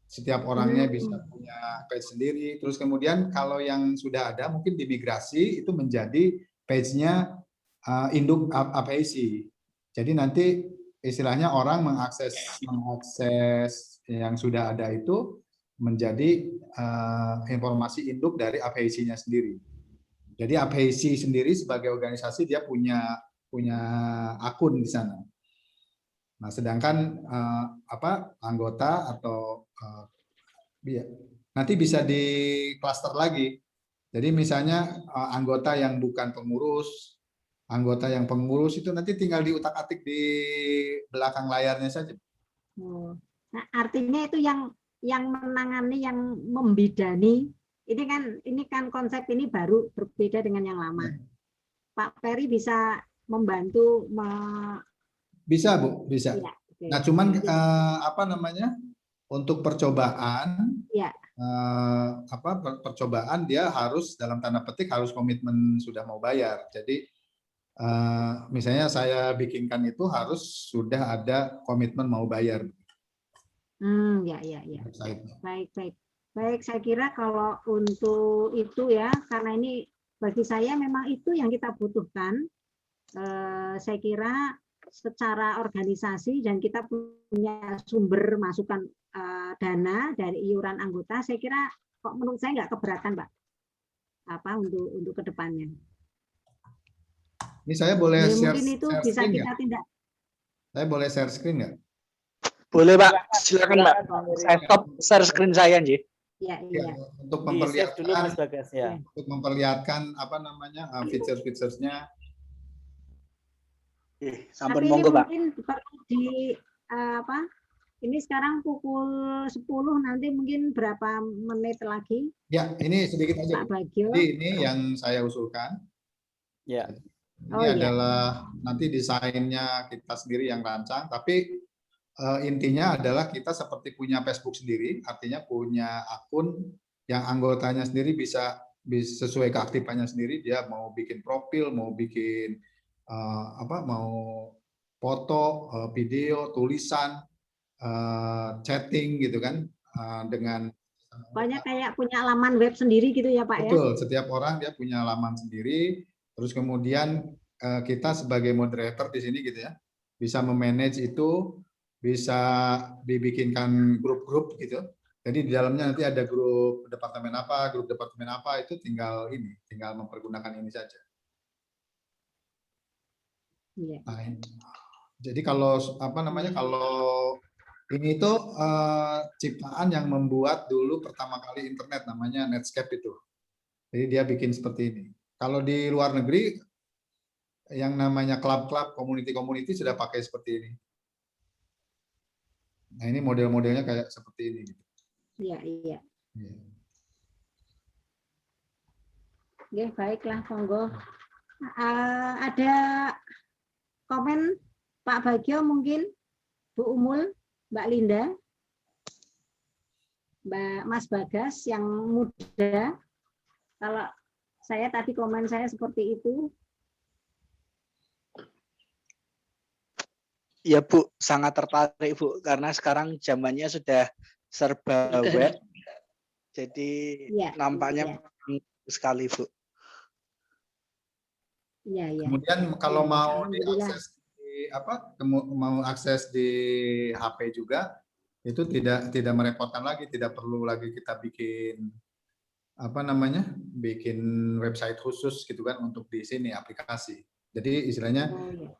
[SPEAKER 3] setiap orangnya bisa punya page sendiri. Terus kemudian kalau yang sudah ada mungkin dimigrasi itu menjadi page-nya induk Uphazy. Jadi nanti istilahnya orang mengakses yang sudah ada itu menjadi informasi induk dari Uphazy-nya sendiri. Jadi Uphazy sendiri sebagai organisasi dia punya akun di sana. Nah, sedangkan anggota atau nanti bisa di klaster lagi. Jadi misalnya anggota yang bukan pengurus anggota yang pengurus itu nanti tinggal diutak-atik di belakang layarnya saja.
[SPEAKER 2] Oh. Nah, artinya itu yang menangani, yang membidani. Ini kan konsep ini baru, berbeda dengan yang lama. Pak Peri bisa membantu
[SPEAKER 3] Bisa, Bu, bisa.
[SPEAKER 2] Ya, oke.
[SPEAKER 3] Nah, cuman apa namanya? Untuk percobaan,
[SPEAKER 2] Ya.
[SPEAKER 3] Percobaan dia harus dalam tanda petik harus komitmen sudah mau bayar. Jadi misalnya saya bikinkan itu harus sudah ada komitmen mau bayar.
[SPEAKER 2] Ya. Baik, saya kira kalau untuk itu ya, karena ini bagi saya memang itu yang kita butuhkan. Saya kira secara organisasi dan kita punya sumber masukan dana dari iuran anggota, saya kira kok menurut saya nggak keberatan, Pak. Untuk kedepannya.
[SPEAKER 3] Ini saya boleh share,
[SPEAKER 2] mungkin itu
[SPEAKER 3] share
[SPEAKER 2] bisa
[SPEAKER 3] screen
[SPEAKER 2] kita
[SPEAKER 3] nggak?
[SPEAKER 2] tindak.
[SPEAKER 3] Saya boleh share screen nggak?
[SPEAKER 5] Boleh Pak, silakan Pak. Saya stop share screen saya Nji.
[SPEAKER 2] Iya.
[SPEAKER 3] Untuk
[SPEAKER 1] Di-save dulu Mas
[SPEAKER 3] memperlihatkan,
[SPEAKER 1] Bagas ya.
[SPEAKER 3] untuk memperlihatkan apa namanya feature-featuresnya.
[SPEAKER 5] Sampun
[SPEAKER 2] Tapi
[SPEAKER 5] monggo
[SPEAKER 2] ini
[SPEAKER 5] Pak.
[SPEAKER 2] mungkin perlu di ini sekarang pukul 10, nanti mungkin berapa menit lagi?
[SPEAKER 3] Ya, ini sedikit aja.
[SPEAKER 2] Pak Bagio.
[SPEAKER 3] Jadi ini yang saya usulkan.
[SPEAKER 1] Ya.
[SPEAKER 3] Ini adalah nanti desainnya kita sendiri yang rancang, tapi intinya adalah kita seperti punya Facebook sendiri, artinya punya akun yang anggotanya sendiri bisa sesuai keaktifannya sendiri, dia mau bikin profil, mau bikin mau foto, video, tulisan, chatting gitu kan, dengan
[SPEAKER 2] Banyak kayak punya laman web sendiri gitu ya Pak ya?
[SPEAKER 3] betul, setiap orang dia punya laman sendiri, terus kemudian kita sebagai moderator di sini gitu ya, bisa memanage itu, bisa dibikinkan grup-grup gitu. Jadi di dalamnya nanti ada grup departemen apa, itu tinggal mempergunakan ini saja.
[SPEAKER 2] Iya.
[SPEAKER 3] Nah, jadi kalau kalau ini itu ciptaan yang membuat dulu pertama kali internet, namanya Netscape itu. Jadi dia bikin seperti ini. Kalau di luar negeri yang namanya klub-klub, community sudah pakai seperti ini. Nah, ini model-modelnya kayak seperti ini.
[SPEAKER 2] Iya. Oke, baiklah, monggo. Ada komen Pak Bagio mungkin, Bu Umul, Mbak Linda, Mas Bagas yang muda. Kalau saya tadi komen saya seperti itu.
[SPEAKER 5] Ya Bu, sangat tertarik Bu, karena sekarang zamannya sudah serba web, jadi nampaknya sekali Bu.
[SPEAKER 2] Iya.
[SPEAKER 3] Kemudian kalau mau diakses mau akses di HP juga, itu tidak merepotkan lagi, tidak perlu lagi kita bikin bikin website khusus gitu kan untuk di sini aplikasi. Jadi istilahnya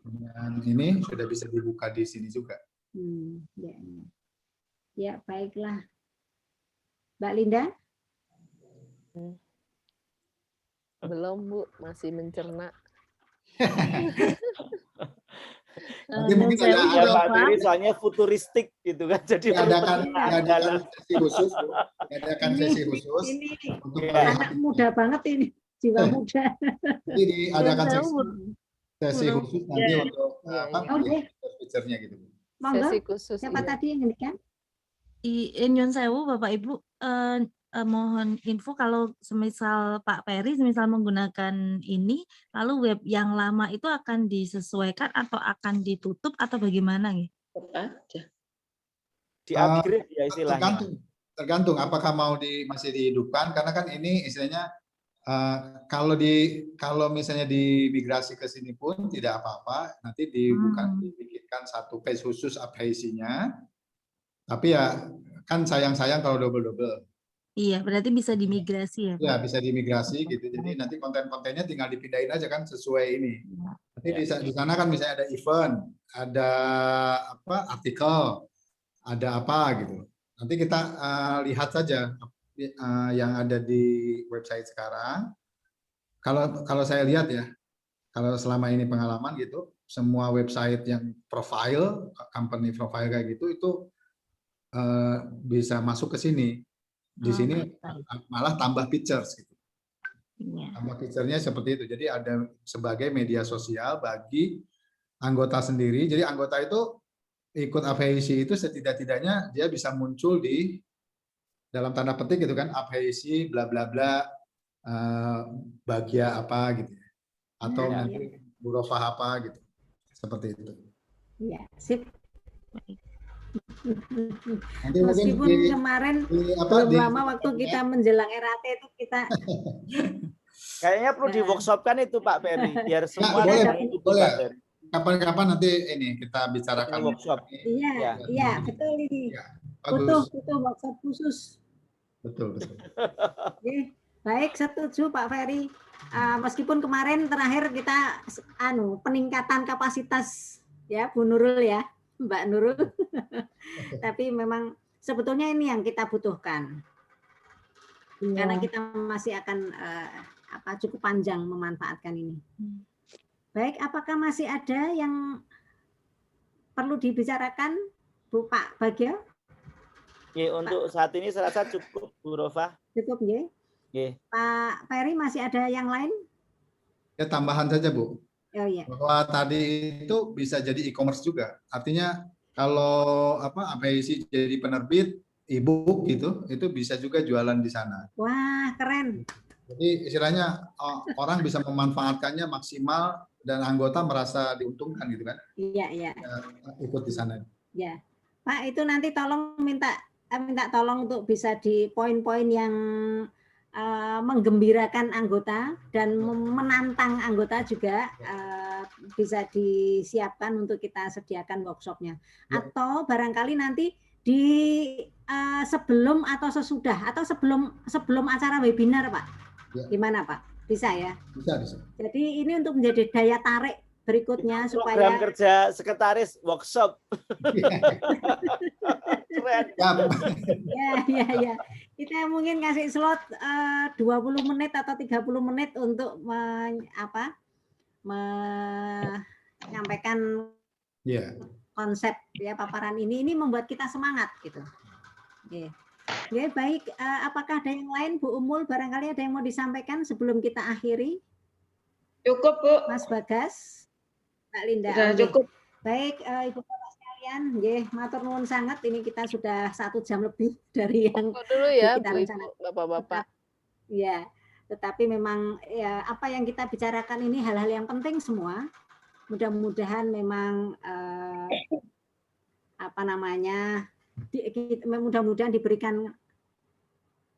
[SPEAKER 3] dengan ini sudah bisa dibuka di sini juga.
[SPEAKER 2] Ya, baiklah. Mbak Linda?
[SPEAKER 4] Belum Bu, masih mencerna.
[SPEAKER 3] Nanti mungkin ada
[SPEAKER 1] materi soalnya futuristik gitu kan, jadi
[SPEAKER 3] diadakan sesi khusus, Bu. Diadakan sesi khusus untuk
[SPEAKER 2] anak muda banget ini, jiwa muda.
[SPEAKER 3] Jadi diadakan sesi khusus nanti untuk fiturnya gitu.
[SPEAKER 2] Monggo.
[SPEAKER 4] Sesi khusus.
[SPEAKER 2] Siapa tadi yang ngendikan?
[SPEAKER 7] Nyun sewu Bapak Ibu, mohon info kalau semisal Pak Peri menggunakan ini, lalu web yang lama itu akan disesuaikan atau akan ditutup atau bagaimana nih?
[SPEAKER 1] Di-upgrade ya istilahnya.
[SPEAKER 3] Tergantung apakah mau masih dihidupkan, karena kan ini istilahnya kalau misalnya dimigrasi ke sini pun tidak apa-apa, nanti dibikinkan satu page khusus apa isinya. Tapi ya kan sayang-sayang kalau double-double.
[SPEAKER 7] Iya, berarti bisa dimigrasi ya, Pak?
[SPEAKER 3] Ya, bisa dimigrasi gitu. Jadi nanti konten-kontennya tinggal dipindahin aja kan sesuai ini. Nanti di sana kan misalnya ada event, ada artikel, ada apa gitu. Nanti kita lihat saja yang ada di website sekarang. Kalau saya lihat ya, kalau selama ini pengalaman gitu, semua website yang profile, company profile kayak gitu, itu bisa masuk ke sini. Di sini malah tambah features gitu. Tambah feature-nya seperti itu. Jadi ada sebagai media sosial bagi anggota sendiri. Jadi anggota itu ikut AVIC itu setidak-tidaknya dia bisa muncul di dalam tanda petik gitu kan, AVIC bla bla bla bagia apa gitu. Atau nanti Burofah apa gitu. Seperti itu.
[SPEAKER 2] Iya, sip.
[SPEAKER 3] Nanti
[SPEAKER 2] meskipun kemarin belum lama waktu kita menjelang RAT itu kita
[SPEAKER 1] kayaknya perlu di workshop kan itu Pak Peri biar semua
[SPEAKER 3] boleh. Kapan-kapan nanti ini kita bicarakan
[SPEAKER 1] workshop.
[SPEAKER 2] Iya, betul ini. Butuh workshop khusus.
[SPEAKER 3] Betul.
[SPEAKER 2] Oke, baik, setuju Pak Ferry. Meskipun kemarin terakhir kita peningkatan kapasitas ya Bu Nurul ya. Mbak Nurul, tapi memang sebetulnya ini yang kita butuhkan, karena kita masih akan cukup panjang memanfaatkan ini. Baik, apakah masih ada yang perlu dibicarakan, Bu Pak Bagio?
[SPEAKER 1] Ya, untuk saat ini saya rasa cukup, Bu Rofa.
[SPEAKER 2] Cukup, ya. Pak Ferry masih ada yang lain?
[SPEAKER 3] Ya, tambahan saja, Bu.
[SPEAKER 2] Oh, iya.
[SPEAKER 3] Bahwa tadi itu bisa jadi e-commerce juga. Artinya kalau APIC jadi penerbit e-book gitu, itu bisa juga jualan di sana.
[SPEAKER 2] Wah, keren.
[SPEAKER 3] Jadi istilahnya orang bisa memanfaatkannya maksimal dan anggota merasa diuntungkan gitu kan.
[SPEAKER 2] Iya.
[SPEAKER 3] Ikut di sana.
[SPEAKER 2] Ya. Pak, itu nanti tolong minta tolong untuk bisa di poin-poin yang menggembirakan anggota dan menantang anggota juga bisa disiapkan untuk kita sediakan workshopnya. Atau barangkali nanti di sebelum atau sesudah atau sebelum acara webinar Pak. Gimana Pak? Bisa ya?
[SPEAKER 3] Bisa.
[SPEAKER 2] Jadi ini untuk menjadi daya tarik berikutnya supaya
[SPEAKER 1] program kerja sekretaris workshop.
[SPEAKER 2] Ya. Kita mungkin kasih slot 20 menit atau 30 menit untuk menyampaikan konsep ya paparan ini membuat kita semangat gitu. Ya, baik. Apakah ada yang lain Bu Umul? Barangkali ada yang mau disampaikan sebelum kita akhiri?
[SPEAKER 6] Cukup Bu.
[SPEAKER 2] Mas Bagas, Mbak Linda.
[SPEAKER 6] Sudah cukup.
[SPEAKER 2] Baik, Ibu Bapak sekalian, matur nuwun sangat. Ini kita sudah 1 jam lebih dari yang
[SPEAKER 4] dulu ya,
[SPEAKER 2] kita rencanakan.
[SPEAKER 4] Bapak-bapak.
[SPEAKER 2] Ya, tetapi memang ya apa yang kita bicarakan ini hal-hal yang penting semua. Mudah-mudahan memang mudah-mudahan diberikan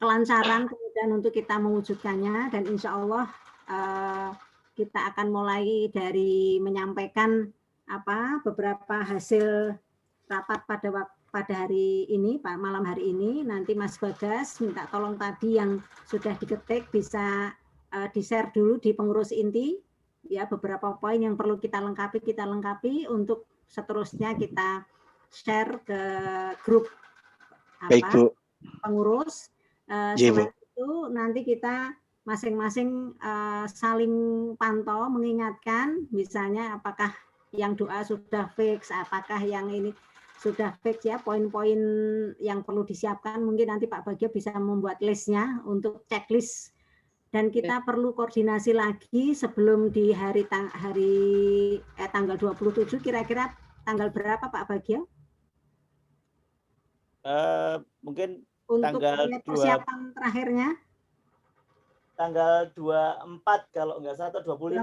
[SPEAKER 2] kelancaran kemudian untuk kita mewujudkannya, dan insya Allah kita akan mulai dari menyampaikan beberapa hasil rapat pada hari ini, malam hari ini. Nanti Mas Bagas minta tolong tadi yang sudah diketik bisa di-share dulu di pengurus inti ya, beberapa poin yang perlu kita lengkapi untuk seterusnya kita share ke grup pengurus. Setelah itu nanti kita masing-masing saling pantau, mengingatkan misalnya apakah yang doa sudah fix, apakah yang ini sudah fix ya, poin-poin yang perlu disiapkan. Mungkin nanti Pak Bagio bisa membuat listnya untuk checklist, dan kita perlu koordinasi lagi sebelum di tanggal 27, kira-kira tanggal berapa Pak Bagio?
[SPEAKER 1] Mungkin
[SPEAKER 2] untuk
[SPEAKER 1] tanggal
[SPEAKER 2] persiapan terakhirnya
[SPEAKER 1] tanggal 24 kalau nggak salah, atau 25.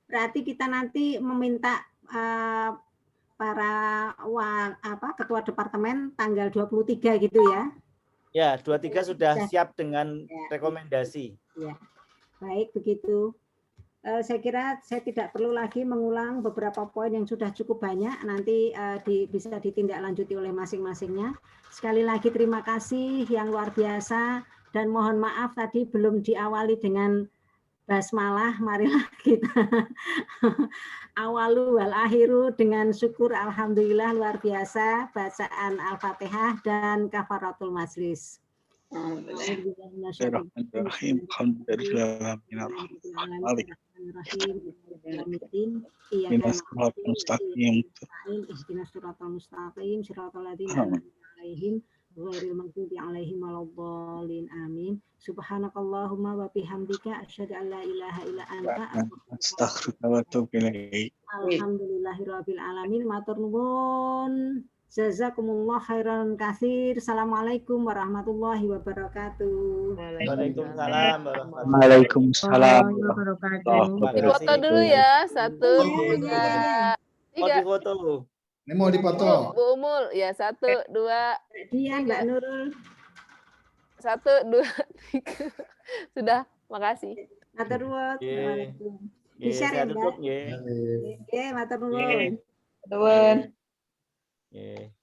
[SPEAKER 2] Berarti kita nanti meminta para ketua departemen tanggal 23 gitu ya.
[SPEAKER 1] Ya, 23 sudah siap dengan rekomendasi.
[SPEAKER 2] Ya. Baik, begitu. Saya kira saya tidak perlu lagi mengulang beberapa poin yang sudah cukup banyak, nanti bisa ditindaklanjuti oleh masing-masingnya. Sekali lagi terima kasih yang luar biasa, dan mohon maaf tadi belum diawali dengan basmalah. Marilah kita awalu wal akhiru dengan syukur, alhamdulillah luar biasa, bacaan Al-Fatihah dan kafaratul majlis.
[SPEAKER 5] Bismillahirrahmanirrahim.
[SPEAKER 2] Amin. Subhanakallahumma wa bihamdika asyhadu an la ilaha illa anta
[SPEAKER 5] astaghfiruka wa atubu ilaik.
[SPEAKER 2] Alhamdulillahirabbil alamin. Matur nuwun. Jazakumullah khairan katsir. Assalamualaikum warahmatullahi wabarakatuh.
[SPEAKER 1] Waalaikumsalam warahmatullahi
[SPEAKER 5] Waalaikumsalam
[SPEAKER 7] wabarakatuh.
[SPEAKER 4] Dipoto dulu ya. 1, 2, 3.
[SPEAKER 1] Mau dipoto.
[SPEAKER 3] Ini mau dipoto.
[SPEAKER 4] Bu Umul, ya 1, 2.
[SPEAKER 2] Dia Mbak Nurul.
[SPEAKER 4] 1, 2, 3. Sudah, makasih.
[SPEAKER 2] Matur nuwun. Assalamualaikum. Bisa ya, Mbak?
[SPEAKER 1] Nggih.
[SPEAKER 2] Nggih, matur nuwun.
[SPEAKER 6] Nuwun.
[SPEAKER 1] Nggih.